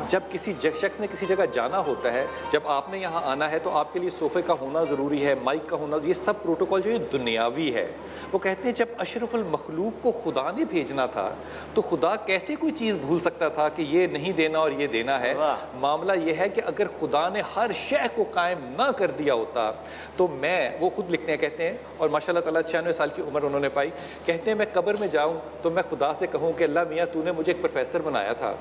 جب کسی شخص نے کسی جگہ جانا ہوتا ہے، جب آپ نے یہاں آنا ہے تو آپ کے لیے صوفے کا ہونا ضروری ہے، مائک کا ہونا، یہ سب پروٹوکول جو ہے دنیاوی ہے۔ وہ کہتے ہیں جب اشرف المخلوق کو خدا نے بھیجنا تھا تو خدا کیسے کوئی چیز بھول سکتا تھا کہ یہ نہیں دینا اور یہ دینا ہے۔ معاملہ یہ ہے کہ اگر خدا نے ہر شے کو قائم نہ کر دیا ہوتا تو وہ خود لکھتے ہیں، کہتے ہیں، اور ماشاء اللہ تعالیٰ 96 سال کی عمر انہوں نے پائی، کہتے ہیں میں قبر میں جاؤں تو میں خدا سے کہوں کہ اللہ میاں تو نے مجھے ایک پروفیسر بنایا تھا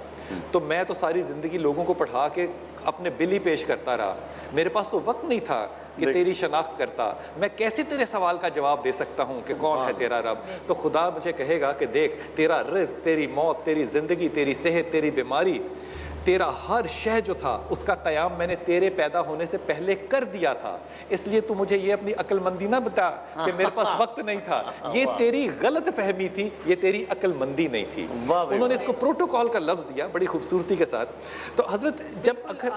تو میں تو ساری زندگی لوگوں کو پڑھا کے اپنے بل ہی پیش کرتا رہا، میرے پاس تو وقت نہیں تھا کہ تیری شناخت کرتا، میں کیسے تیرے سوال کا جواب دے سکتا ہوں کہ کون ہے تیرا رب؟ تو خدا مجھے کہے گا کہ دیکھ تیرا رزق، تیری موت، تیری زندگی، تیری صحت، تیری بیماری، تیرا ہر شے جو تھا اس کا قیام میں نے تیرے پیدا ہونے سے پہلے کر دیا تھا، اس لیے تو مجھے یہ اپنی عقل مندی نہ بتا کہ میرے پاس وقت نہیں تھا، یہ تیری غلط فہمی تھی، یہ تیری عقل مندی نہیں تھی۔ انہوں نے اس کو پروٹوکول کا لفظ دیا بڑی خوبصورتی کے ساتھ۔ تو حضرت جب اگر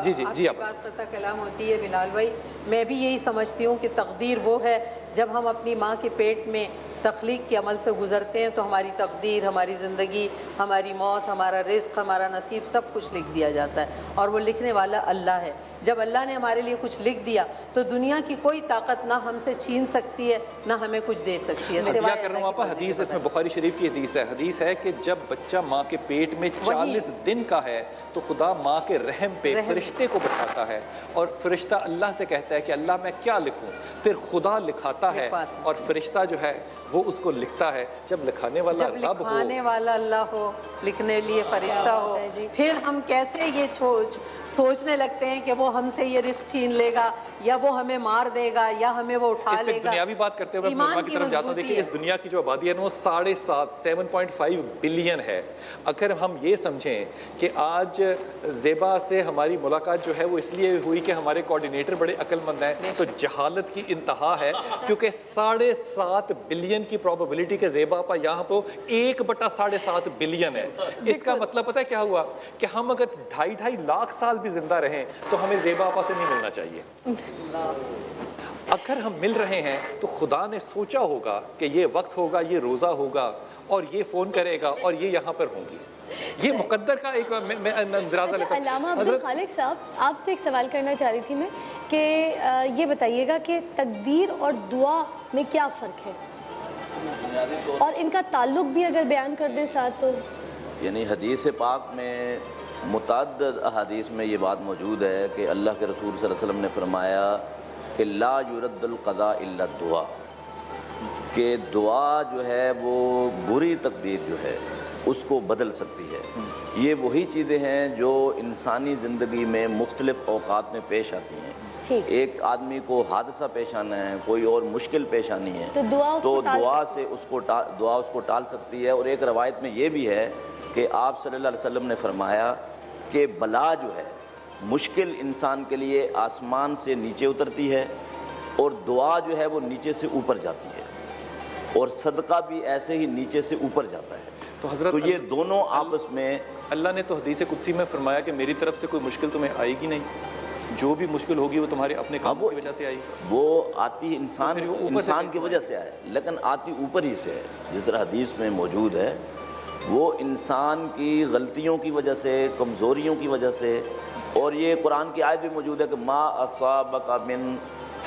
جی آپ بات پتہ کلام ہوتی ہے بلال بھائی، میں بھی یہی سمجھتی ہوں کہ تقدیر وہ ہے جب ہم اپنی ماں کے پیٹ میں تخلیق کے عمل سے گزرتے ہیں تو ہماری تقدیر، ہماری زندگی، ہماری موت، ہمارا رزق، ہمارا نصیب سب کچھ لکھ دیا جاتا ہے، اور وہ لکھنے والا اللہ ہے۔ جب اللہ نے ہمارے لیے کچھ لکھ دیا تو دنیا کی کوئی طاقت نہ ہم سے چھین سکتی ہے نہ ہمیں کچھ دے سکتی ہے. کیا کر رہا ہوں آپا, حدیث اس میں بخاری شریف کی حدیث ہے کہ جب بچہ ماں کے پیٹ میں 40 دن کا ہے تو خدا ماں کے رحم پہ فرشتے کو بٹھاتا ہے اور فرشتہ اللہ سے کہتا ہے کہ اللہ میں کیا لکھوں, پھر خدا لکھاتا ہے اور فرشتہ جو ہے وہ اس کو لکھتا ہے. جب لکھانے والا رب ہو, جب لکھانے والا اللہ ہو, لکھنے لیے فرشتہ ہو, پھر ہم کیسے یہ سوچنے لگتے ہیں کہ وہ ہم سے یہ رزق چھین لے گا یا وہ ہمیں مار دے گا یا ہمیں وہ اٹھا لے گا. دنیاوی بات کرتے ہوئے میں کی طرف جاتا ہوں. دیکھیں اس دنیا کی جو آبادی ہے وہ 7.5 بلین ہے. اگر ہم یہ سمجھیں کہ آج زیبا سے ہماری ملاقات جو ہے وہ اس لیے ہوئی کہ ہمارے کوارڈینیٹر بڑے عقل مند ہیں, تو جہالت کی انتہا ہے, کیونکہ 7.5 بلین کی پروبیبلٹی کہ زیبا آپا یہاں پہ 1/7.5 بلین ہے. اس کا مطلب پتہ ہے کیا ہوا کہ ہم اگر 2.5 لاکھ سال بھی زندہ رہیں تو ہمیں زیبا آپا سے نہیں ملنا چاہیے. اگر ہم مل رہے ہیں تو خدا نے سوچا ہوگا کہ یہ وقت ہوگا, یہ روزہ ہوگا اور یہ فون کرے گا اور یہ یہاں پر ہوں گی. یہ مقدر کا ایک اندرازہ لیتا ہوں. علامہ عبدالخالق صاحب, آپ سے ایک سوال کرنا چاہ رہی تھی میں کہ یہ بتائیے گا کہ تقدیر اور دعا میں کیا فرق ہے اور ان کا تعلق بھی اگر بیان کر دیں ساتھ تو. یعنی حدیث پاک میں متعدد احادیث میں یہ بات موجود ہے کہ اللہ کے رسول صلی اللہ علیہ وسلم نے فرمایا کہ لا یرد القضاء الا الدعاء, کہ دعا جو ہے وہ بری تقدیر جو ہے اس کو بدل سکتی ہے. یہ وہی چیزیں ہیں جو انسانی زندگی میں مختلف اوقات میں پیش آتی ہیں. ایک آدمی کو حادثہ پیش آنا ہے, کوئی اور مشکل پیش آنی ہے, تو دعا سے اس کو ٹال سکتی ہے. اور ایک روایت میں یہ بھی ہے کہ آپ صلی اللہ علیہ وسلم نے فرمایا کہ بلا جو ہے مشکل انسان کے لیے آسمان سے نیچے اترتی ہے اور دعا جو ہے وہ نیچے سے اوپر جاتی ہے, اور صدقہ بھی ایسے ہی نیچے سے اوپر جاتا ہے. تو یہ دونوں آپس میں, اللہ نے تو حدیث قدسی میں فرمایا کہ میری طرف سے کوئی مشکل تمہیں آئے گی نہیں, جو بھی مشکل ہوگی وہ تمہارے اپنے کاموں کی وجہ سے آئی. وہ آتی انسان کی وجہ سے آئے, لیکن آتی اوپر ہی سے ہے. جس طرح حدیث میں موجود ہے وہ انسان کی غلطیوں کی وجہ سے, کمزوریوں کی وجہ سے. اور یہ قرآن کی آیت بھی موجود ہے کہ ما اصابک من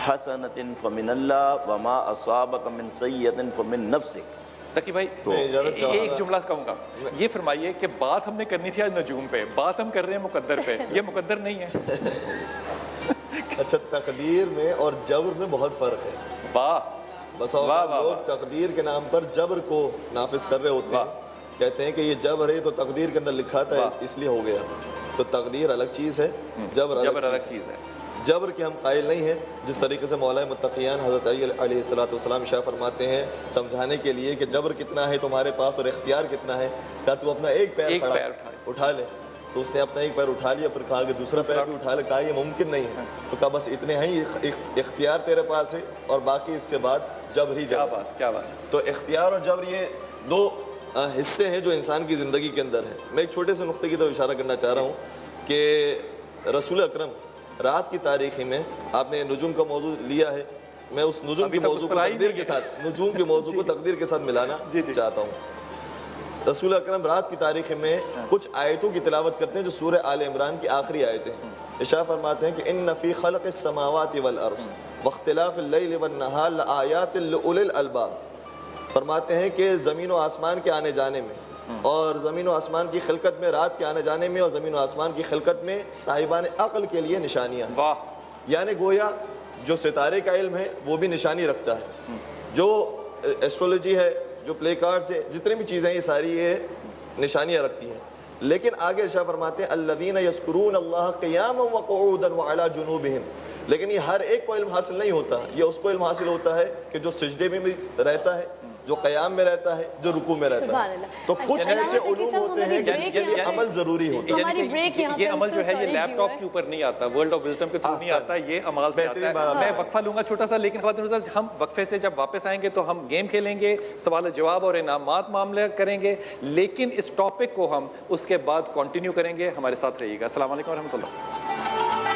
حسنۃ فمن اللہ وما اصابک من سیئۃ فمن نفسک. تقی بھائی ایک جملہ کہوں گا, یہ فرمائیے کہ بات ہم نے کرنی تھی آج نجوم پہ, بات ہم کر رہے ہیں مقدر پہ. یہ مقدر نہیں ہے. اچھا, تقدیر میں اور جبر میں بہت فرق ہے. واہ, بس لوگ تقدیر کے نام پر جبر کو نافذ کر رہے ہوتے ہیں, کہتے ہیں کہ یہ جبر ہے تو تقدیر کے اندر لکھا تھا اس لیے ہو گیا. تو تقدیر الگ چیز ہے, جبر الگ چیز ہے. جبر کے ہم قائل نہیں ہیں. جس طریقے سے مولا متقیان حضرت علی علیہ السلام شاہ فرماتے ہیں سمجھانے کے لیے کہ جبر کتنا ہے تمہارے پاس اور اختیار کتنا ہے, کہا تو اپنا ایک پیر اٹھا لے. تو اس نے اپنا ایک پیر اٹھا لیا, پھر کہا کہ دوسرا پیر بھی اٹھا لے. کہا یہ ممکن نہیں ہے. تو کہا بس اتنے ہیں, اختیار تیرے پاس ہے اور باقی اس سے بعد جبر ہی جبر. کیا بات. تو اختیار اور جبر یہ دو حصے ہیں جو انسان کی زندگی کے اندر ہے. میں ایک چھوٹے سے نقطے کی طرف اشارہ کرنا چاہ رہا ہوں کہ رسول اکرم رات کی تاریخی میں, آپ نے نجوم کا موضوع لیا ہے, میں اس نجوم کے موضوع کو تقدیر کے ساتھ, نجوم کے موضوع کو تقدیر کے ساتھ ملانا چاہتا ہوں. رسول اکرم رات کی تاریخ میں کچھ آیتوں کی تلاوت کرتے ہیں جو سورہ آل عمران کی آخری آیتیں ہیں. ارشاد فرماتے ہیں کہ ان فی خلق السماوات والارض واختلاف اللیل والنہار لآیات لأولی الالباب. فرماتے ہیں کہ زمین و آسمان کے آنے جانے میں اور زمین و آسمان کی خلقت میں, رات کے آنے جانے میں اور زمین و آسمان کی خلقت میں صاحبان عقل کے لیے نشانیاں. واہ. یعنی گویا جو ستارے کا علم ہے وہ بھی نشانی رکھتا ہے, جو ایسٹرولوجی ہے, جو پلے کارڈز ہے, جتنی بھی چیزیں یہ ساری یہ نشانیاں رکھتی ہیں. لیکن آگے ارشاد فرماتے ہیں الذین یذکرون اللہ قیاما وقعودا وعلی جنوبہم. لیکن یہ ہر ایک کو علم حاصل نہیں ہوتا, یہ اس کو علم حاصل ہوتا ہے کہ جو سجدے میں بھی رہتا ہے, جو قیام میں رہتا ہے, جو رکوع میں رہتا ہے. تو کچھ ایسے علوم ہوتے ہیں کہ جس کے لیے عمل ضروری ہوتا ہے. یہ عمل جو ہے یہ لیپ ٹاپ کے اوپر نہیں آتا, ورلڈ آف وزڈم کے تھرو نہیں آتا, یہ عمل سے آتا ہے. میں وقفہ لوں گا چھوٹا سا, لیکن خواتین حضرات ہم وقفے سے جب واپس آئیں گے تو ہم گیم کھیلیں گے, سوال جواب اور انعامات معاملہ کریں گے, لیکن اس ٹاپک کو ہم اس کے بعد کنٹینیو کریں گے. ہمارے ساتھ رہیے گا. السلام علیکم ورحمۃ اللہ.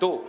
2।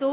2।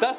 10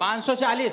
540।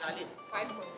40।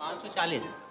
540।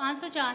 504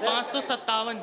557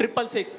666।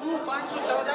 514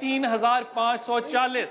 3540।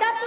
10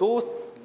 2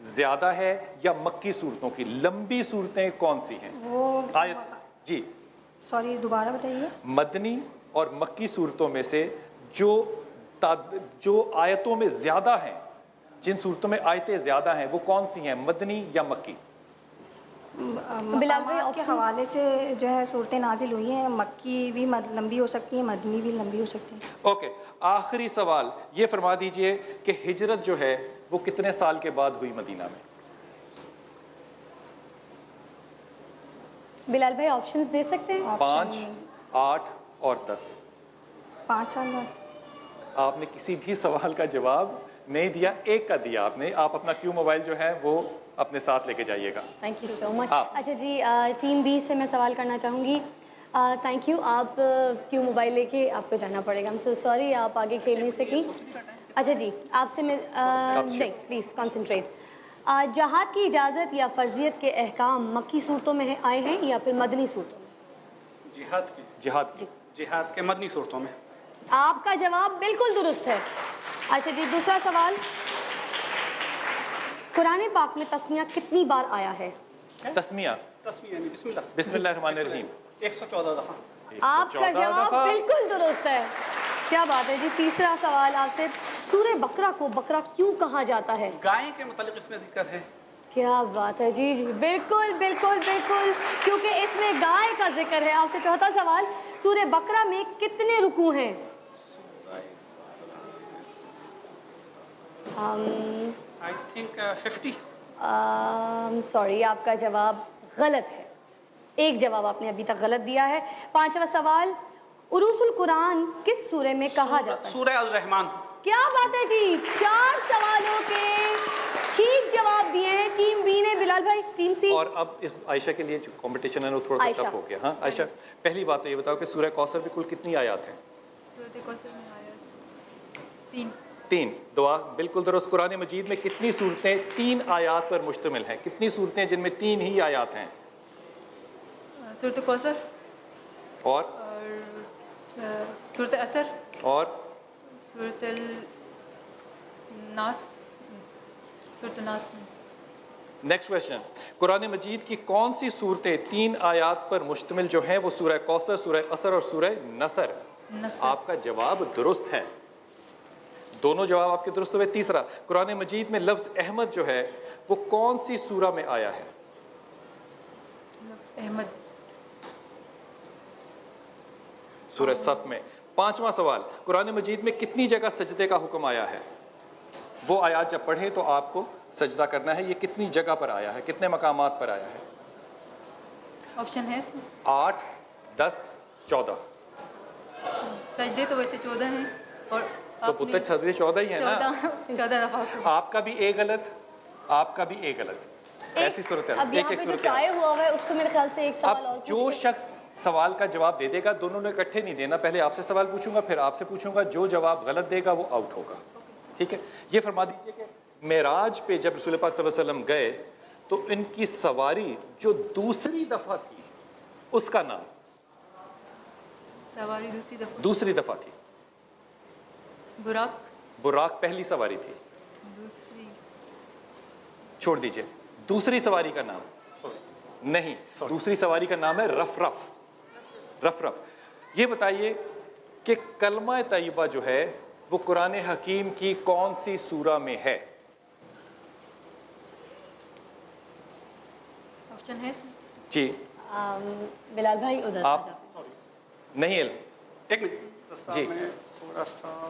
زیادہ ہے یا مکی صورتوں کی؟ لمبی صورتیں کون سی ہیں؟ وہ آیت جی سوری دوبارہ بتائیے. مدنی اور مکی صورتوں میں سے جو آیتوں میں زیادہ ہیں، جن صورتوں میں آیتیں زیادہ ہیں، وہ کون سی ہیں، مدنی یا مکی؟ بلال بھائی کے حوالے سے جو ہے صورتیں نازل ہوئی ہیں، مکی بھی لمبی ہو سکتی ہیں، مدنی بھی لمبی ہو سکتی ہیں. اوکے، آخری سوال یہ فرما دیجئے کہ ہجرت جو ہے وہ کتنے سال کے بعد ہوئی مدینہ میں؟ بلال بھائی آپشنز دے سکتے ہیں؟ 5، 8 اور 10. 5 سال بعد. آپ نے کسی بھی سوال کا جواب نہیں دیا، ایک کا دیا آپ نے. آپ اپنا کیو موبائل جو ہے وہ اپنے ساتھ لے کے جائیے گا. تھینک یو سو مچ. اچھا جی، ٹیم بی سے میں سوال کرنا چاہوں گی. Thank you. آپ کیو موبائل لے کے آپ کو جانا پڑے گا. سو سوری آپ آگے کھیل نہیں سکی. اچھا جی، آپ سے میں نہیں، پلیز کنسنٹریٹ. جہاد کی اجازت یا فرضیت کے احکام مکی صورتوں میں آئے ہیں یا پھر مدنی صورتوں میں؟ جہاد کے مدنی صورتوں میں. آپ کا جواب بالکل درست ہے. اچھا جی، دوسرا سوال. قرآن پاک میں تسمیہ کتنی بار آیا ہے؟ تسمیہ بسم اللہ الرحمن الرحیم 114 دفعہ. آپ کا جواب بالکل درست ہے. کیا بات ہے جی. تیسرا سوال آپ سے. سورہ بقرہ کو بقرہ کیوں کہا جاتا ہے؟ گائے کے متعلق اس میں ذکر ہے. کیا بات ہے جی. بالکل بالکل بالکل، کیونکہ اس میں گائے کا ذکر ہے. آپ سے چوتھا سوال. سورہ بقرہ میں کتنے رکوع ہیں؟ I think 50. سوری، آپ کا جواب غلط ہے. ایک جواب آپ نے ابھی تک غلط دیا ہے. پانچواں سوال. عروس القرآن کس سورہ میں کہا جاتا ہے؟ سورہ الرحمن. کیا بات ہے جی. 4 سوالوں کے ٹھیک جواب دیے ہیں ٹیم بی نے. بلال بھائی ٹیم سی. اور اب اس عائشہ کے لیے جو کمپٹیشن ہے وہ تھوڑا سا ٹف ہو گیا. ہاں عائشہ، پہلی بات تو یہ بتاؤ کہ سورہ کوثر میں کل کتنی آیات ہیں؟ سورہ کوثر میں آیات 3. دعا بالکل درست. قرآن مجید میں کتنی صورتیں 3 آیات پر مشتمل ہیں؟ کتنی صورتیں جن میں 3 ہی آیات ہیں؟ سورۃ کوثر اور سورۃ اثر اور سورۃ الناس. سورۃ الناس. Next question. قرآن مجید کی کون سی صورتیں 3 آیات پر مشتمل جو ہیں وہ سورہ کوثر، سورہ اثر اور سورہ نصر؟ آپ کا جواب درست ہے. دونوں جواب آپ کے درست ہوئے. تیسرا، قرآن مجید میں لفظ احمد جو ہے وہ کون سی سورہ میں آیا ہے؟ لفظ احمد سورہ صف میں. پانچواں سوال. قرآن مجید میں کتنی جگہ سجدے کا حکم آیا ہے؟ وہ آیات جب پڑھیں تو آپ کو سجدہ کرنا ہے. یہ کتنی جگہ پر آیا ہے، کتنے مقامات پر آیا ہے؟ آپشن ہے اس میں 8، 10، 14. سجدے تو ویسے 14 ہیں اور تو پتہ سجدے 14 ہی ہیں نا. 14 دفعہ. آپ کا بھی ایک غلط، آپ کا بھی ایک غلط. ایسی صورت ہے. اب یہاں پہ جو ٹرائی ہوا ہوا ہے اس کو میرے خیال سے ایک سوال اور جو شخص سوال کا جواب دے دے گا، دونوں نے اکٹھے نہیں دینا. پہلے آپ سے سوال پوچھوں گا، پھر آپ سے پوچھوں گا. جو جواب غلط دے گا وہ آؤٹ ہوگا. ٹھیک ہے. یہ فرما دیجئے کہ معراج پہ جب رسول پاک صلی اللہ علیہ وسلم گئے تو ان کی سواری جو دوسری دفعہ تھی اس کا نام؟ سواری دوسری دفعہ تھی. براق پہلی سواری تھی. دوسری چھوڑ دیجئے. دوسری سواری کا نام نہیں، دوسری سواری کا نام ہے رفرف. رفرف. یہ بتائیے کہ کلمہ طیبہ جو ہے وہ قرآن حکیم کی کون سی سورہ میں ہے؟ آپشن ہے جی. بلال بھائی ادھر آپ نہیں علم. ایک منٹ جی. تھوڑا سا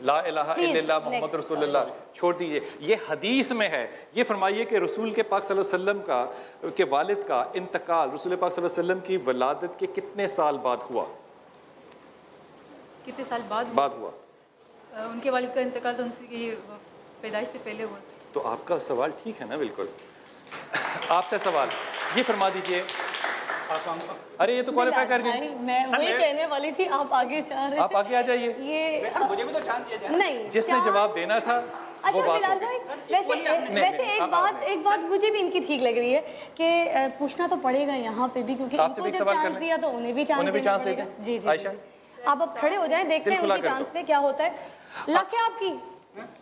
لا الہ الا اللہ محمد رسول اللہ چھوڑ دیجئے. یہ حدیث میں ہے. یہ فرمائیے کہ رسول کے پاک صلی اللہ علیہ وسلم کا کے والد کا انتقال رسول پاک صلی اللہ علیہ وسلم کی ولادت کے کتنے سال بعد ہوا؟ کتنے سال بعد ہوا؟ ان کے والد کا انتقال تو ان کی پیدائش سے پہلے ہوا. تو آپ کا سوال ٹھیک ہے نا بالکل. آپ سے سوال یہ فرما دیجئے. ارے یہ تو کوالیفائی کر گئی. میں وہی کہنے والی تھی، آپ آگے جا رہے تھے. آپ آگے آ جائیے. یہ مجھے بھی تو چانس دیا جائے. نہیں، جس نے جواب دینا تھا وہ اچھا بات بلال بھائی ویسے ایک بات مجھے بھی ان کی ٹھیک لگ رہی ہے کہ پوچھنا تو پڑے گا یہاں پہ بھی، کیونکہ ان کو جب چانس دیا تو انہیں بھی چانس دینا پڑے گا. جی جی. آپ اب کھڑے ہو جائیں، دیکھتے ہیں ان کی چانس پہ کیا ہوتا ہے. لک ہے آپ کی.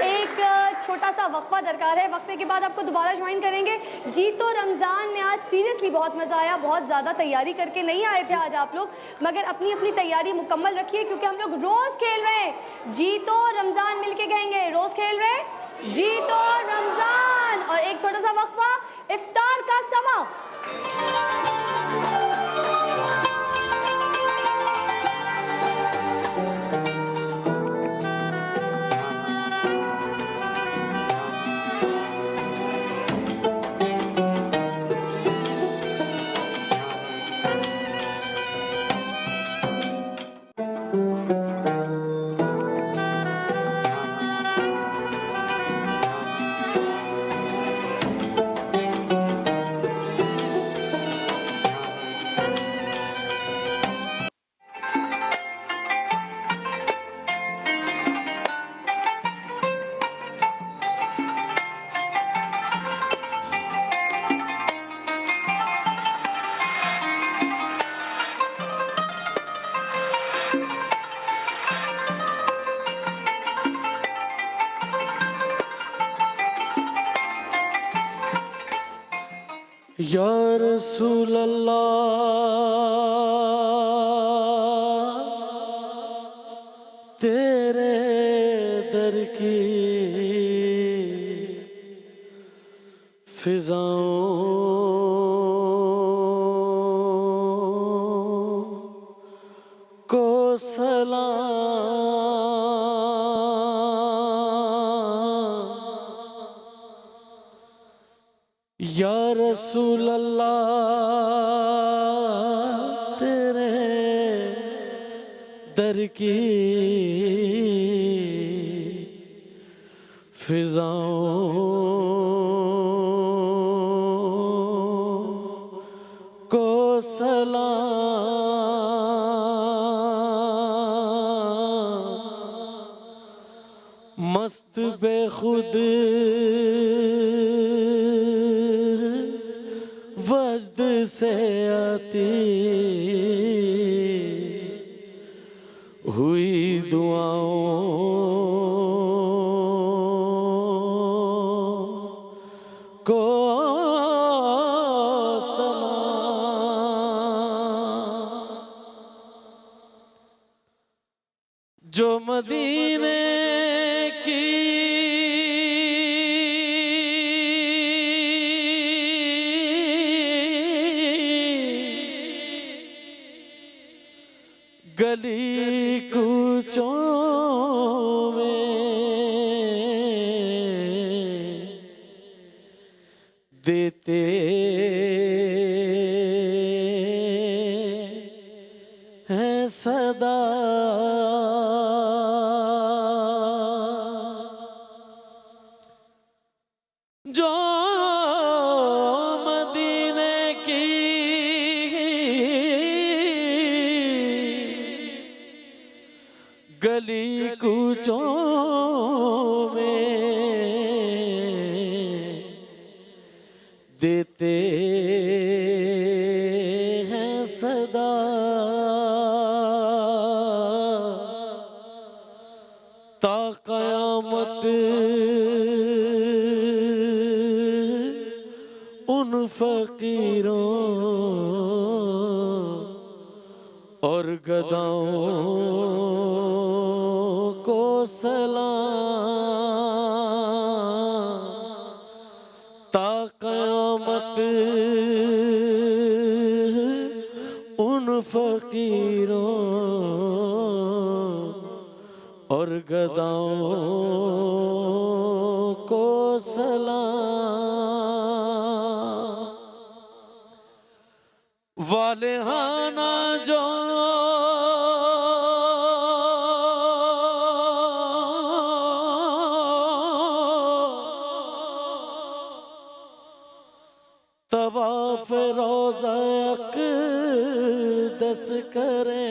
ایک چھوٹا سا وقفہ درکار ہے. وقفے کے بعد آپ کو دوبارہ جوائن کریں گے. جی تو رمضان میں آج سیریسلی بہت مزہ آیا. بہت زیادہ تیاری کر کے نہیں آئے تھے آج آپ لوگ, مگر اپنی اپنی تیاری مکمل رکھیے کیونکہ ہم لوگ روز کھیل رہے ہیں. جی تو رمضان مل کے کہیں گے, روز کھیل رہے ہیں جی تو رمضان. اور ایک چھوٹا سا وقفہ, افطار کا سما. یا رسول اللہ تیرے در کی فضاؤں کو سلام. یا رسول اللہ تیرے در کی فضاؤں کو سلام. مست بے خود وجد سے آتی ہوئی دعاؤں کو سلام. جو مدینے کی گلی کوچوں میں دیتے ہیں صدا, جو مدینے کی گلی کوچوں میں دیتے ہیں صدا. تا قیامت ان فقیروں اور گداؤں کو سلام. تا قیامت ان فقیروں اور گداؤں کو سلام. والہانہ جو طواف روضہ اقدس کریں,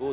2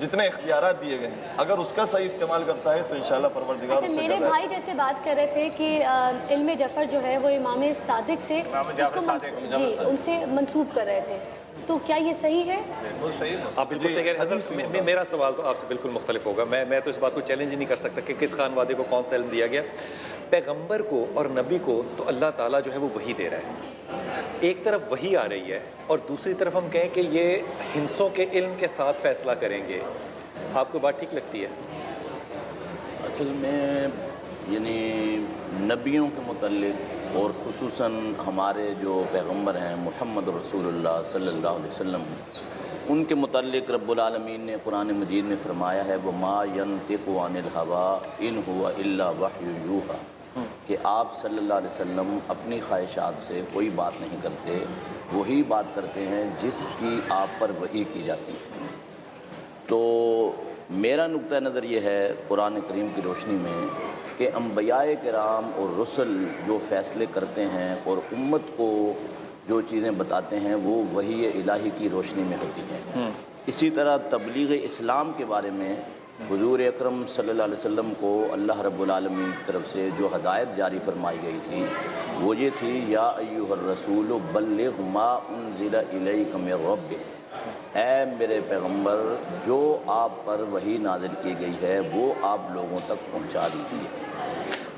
جتنے اختیارات دیے گئے ہیں اگر اس کا صحیح استعمال کرتا ہے تو انشاءاللہ پروردگار اچھا اس سے میرے زیادہ بھائی جیسے بات کر رہے تھے کہ علم جعفر جو ہے وہ امام صادق سے جی ان سے منسوب کر رہے تھے، تو کیا یہ صحیح ہے؟ آپ بالکل صحیح کہہ رہے ہیں حضرت، میرا سوال تو آپ سے بالکل مختلف ہوگا. میں تو اس بات کو چیلنج ہی نہیں کر سکتا کہ کس خانوادے کو کون سا علم دیا گیا. پیغمبر کو اور نبی کو تو اللہ تعالیٰ جو ہے وہ وحی دے رہا ہے. ایک طرف وحی آ رہی ہے اور دوسری طرف ہم کہیں کہ یہ ہندسوں کے علم کے ساتھ فیصلہ کریں گے. آپ کو بات ٹھیک لگتی ہے؟ اصل میں یعنی نبیوں کے متعلق اور خصوصاً ہمارے جو پیغمبر ہیں محمد رسول اللہ صلی اللہ علیہ وسلم، ان کے متعلق رب العالمین نے قرآن مجید میں فرمایا ہے وَمَا يَنْطِقُ عَنِ الْهَوَىٰ إِنْ هُوَ إِلَّا وَحْيٌ يُوحَىٰ، کہ آپ صلی اللہ علیہ وسلم اپنی خواہشات سے کوئی بات نہیں کرتے، وہی بات کرتے ہیں جس کی آپ پر وحی کی جاتی ہے. تو میرا نقطہ نظر یہ ہے قرآن کریم کی روشنی میں کہ انبیاء کرام اور رسل جو فیصلے کرتے ہیں اور امت کو جو چیزیں بتاتے ہیں وہ وحی الہی کی روشنی میں ہوتی ہیں. اسی طرح تبلیغ اسلام کے بارے میں حضور اکرم صلی اللہ علیہ وسلم کو اللہ رب العالمین کی طرف سے جو ہدایت جاری فرمائی گئی تھی وہ یہ تھی یا ایھا الرسول بلغ ما انزل الیک من ربک، اے میرے پیغمبر جو آپ پر وحی نازل کی گئی ہے وہ آپ لوگوں تک پہنچا دیجیے.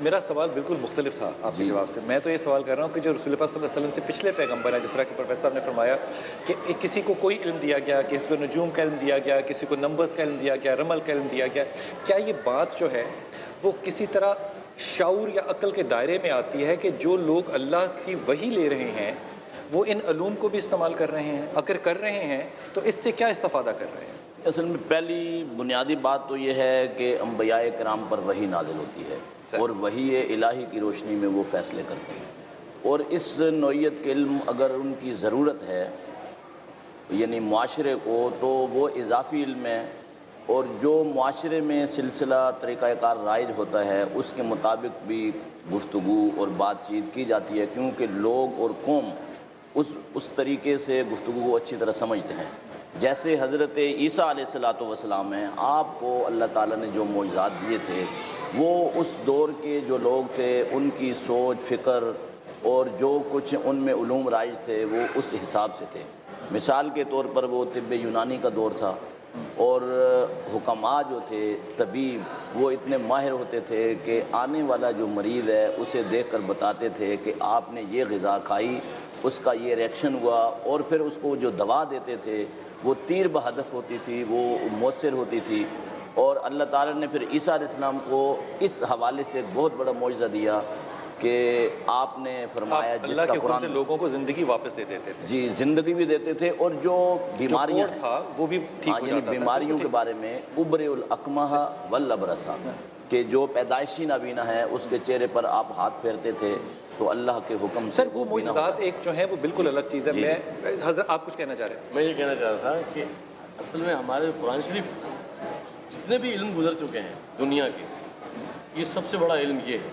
میرا سوال بالکل مختلف تھا آپ کے جواب سے. میں تو یہ سوال کر رہا ہوں کہ جو رسول اللہ صلی اللہ علیہ وسلم سے پچھلے پیغمبر ہیں، جس طرح کہ پروفیسر صاحب نے فرمایا کہ کسی کو کوئی علم دیا گیا، کسی کو نجوم کا علم دیا گیا، کسی کو نمبرز کا علم دیا گیا، رمل کا علم دیا گیا، کیا یہ بات جو ہے وہ کسی طرح شعور یا عقل کے دائرے میں آتی ہے کہ جو لوگ اللہ کی وحی لے رہے ہیں وہ ان علوم کو بھی استعمال کر رہے ہیں؟ اگر کر رہے ہیں تو اس سے کیا استفادہ کر رہے ہیں؟ اصل میں پہلی بنیادی بات تو یہ ہے کہ انبیاء کرام پر وحی نازل ہوتی ہے اور وحی الہی کی روشنی میں وہ فیصلے کرتے ہیں، اور اس نوعیت کے علم اگر ان کی ضرورت ہے یعنی معاشرے کو تو وہ اضافی علم ہے، اور جو معاشرے میں سلسلہ طریقہ کار رائج ہوتا ہے اس کے مطابق بھی گفتگو اور بات چیت کی جاتی ہے، کیونکہ لوگ اور قوم اس طریقے سے گفتگو کو اچھی طرح سمجھتے ہیں. جیسے حضرت عیسیٰ علیہ السلام ہیں، آپ کو اللہ تعالیٰ نے جو معجزات دیے تھے وہ اس دور کے جو لوگ تھے ان کی سوچ فکر اور جو کچھ ان میں علوم رائج تھے وہ اس حساب سے تھے. مثال کے طور پر وہ طب یونانی کا دور تھا اور حکماء جو تھے طبیب وہ اتنے ماہر ہوتے تھے کہ آنے والا جو مریض ہے اسے دیکھ کر بتاتے تھے کہ آپ نے یہ غذا کھائی، اس کا یہ ریئیکشن ہوا، اور پھر اس کو جو دوا دیتے تھے وہ تیر بہدف ہوتی تھی، وہ مؤثر ہوتی تھی. اور اللہ تعالیٰ نے پھر عیسیٰ علیہ السلام کو اس حوالے سے ایک بہت بڑا معجزہ دیا کہ آپ نے فرمایا جس کا قرآن سے لوگوں کو زندگی واپس دے دیتے تھے. جی زندگی بھی دیتے تھے، اور جو بیماریاں تھا وہ بھی ٹھیک ہو یعنی جاتا تھا. بیماریوں کے بارے میں ابرئ الاکمہ والابرص، کہ جو پیدائشی نابینا ہے اس کے چہرے پر آپ ہاتھ پھیرتے تھے تو اللہ کے حکم سے. سر وہ معجزات ایک جو ہیں وہ بالکل الگ چیز ہے. میں حضرت آپ کچھ کہنا چاہ رہے ہیں؟ میں یہ کہنا چاہ رہا تھا کہ اصل میں ہمارے قرآن شریف جتنے بھی علم گزر چکے ہیں دنیا کے، یہ سب سے بڑا علم یہ ہے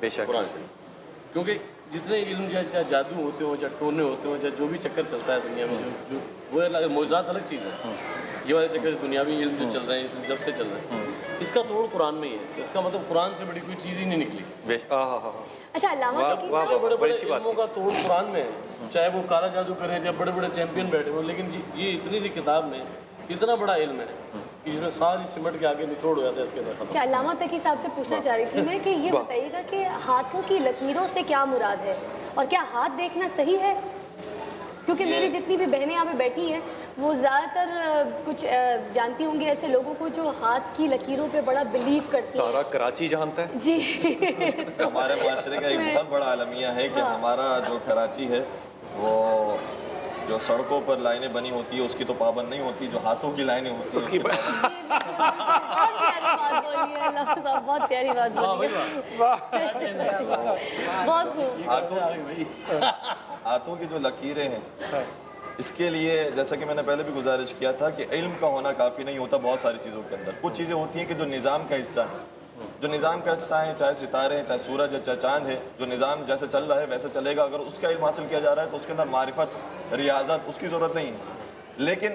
بے شک قرآن شریف. کیونکہ جتنے علم چاہے جادو ہوتے ہوں، چاہے ٹونے ہوتے ہوں، چاہے جو بھی چکر چلتا ہے دنیا میں جو وہ معجزات الگ چیز ہے. یہ والے چکر دنیاوی علم جو چل رہے ہیں جب سے چل رہے ہیں اس کا توڑ قرآن میں ہی ہے. اس کا مطلب قرآن سے بڑی کوئی چیز ہی نہیں نکلی. اچھا علامہ بڑے بڑے علموں کا توڑ قرآن میں ہے، چاہے وہ کالا جادو کریں چاہے بڑے بڑے چیمپئن بیٹھے ہوں، لیکن یہ اتنی سی کتاب میں اتنا بڑا علم ہے کہ جس میں ساری سمٹ کے آگے نچوڑ ہو جاتا ہے اس کے اندر ختم. اچھا علامہ تقی صاحب سے پوچھنا چاہ رہی تھی میں کہ یہ بتائیے گا کہ ہاتھوں کی لکیروں سے کیا مراد ہے، اور کیا ہاتھ دیکھنا صحیح ہے؟ کیونکہ میری جتنی بھی بہنیں یہاں پہ بیٹھی ہیں وہ زیادہ تر کچھ جانتی ہوں گی ایسے لوگوں کو جو ہاتھ کی لکیروں پہ بڑا بلیو کرتی ہیں. سارا کراچی جانتا ہے جی. ہمارے معاشرے کا ایک بہت بڑا المیہ ہے کہ ہمارا جو کراچی ہے وہ جو سڑکوں پر لائنیں بنی ہوتی ہے اس کی تو پابند نہیں ہوتی، جو ہاتھوں کی لائنیں ہوتی ہیں اس کی بہت پیاری بات بولی ہے. بہت خوب. ہاتھوں کی جو لکیریں ہیں اس کے لیے جیسا کہ میں نے پہلے بھی گزارش کیا تھا کہ علم کا ہونا کافی نہیں ہوتا. بہت ساری چیزوں کے اندر کچھ چیزیں ہوتی ہیں کہ جو نظام کا حصہ ہے، جو نظام کا حصہ ہے، چاہے ستارے ہیں، چاہے سورج ہے، چاہے چاند ہے، جو نظام جیسے چل رہا ہے ویسے چلے گا. اگر اس کا علم حاصل کیا جا رہا ہے تو اس کے اندر معرفت ریاضت اس کی ضرورت نہیں ہے. لیکن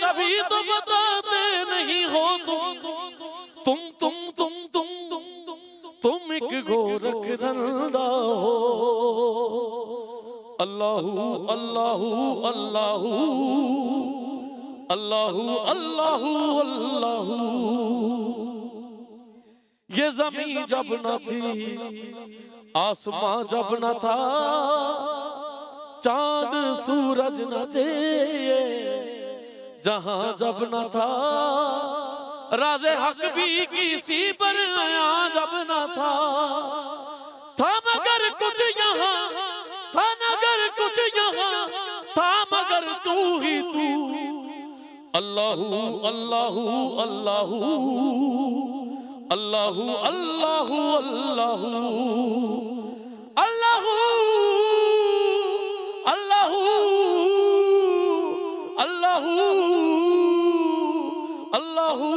جبھی تو بتاتے نہیں ہو تم ایک گورکھ دھندہ ہو اللہ اللہ اللہ اللہ اللہ اللہ یہ زمین جب نہ تھی آسمان جب نہ تھا چاند سورج نہ تھے جہاں جب نہ تھا راز حق بھی کسی پر آیا جب نہ تھا مگر کچھ یہاں تھا مگر کچھ یہاں تھا مگر تو ہی تو اللہ اللہ اللہ اللہ اللہ اللہ اللہ اللہ اللہ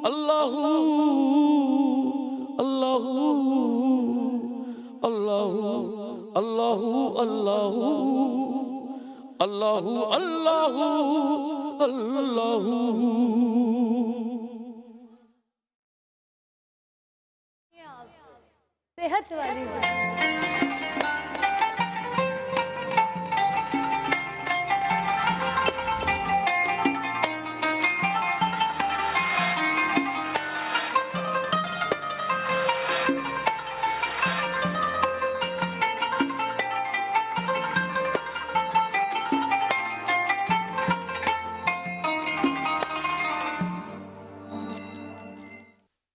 اللہ اللہ اللہ اللہ اللہ اللہ اللہ اللہ صحت والی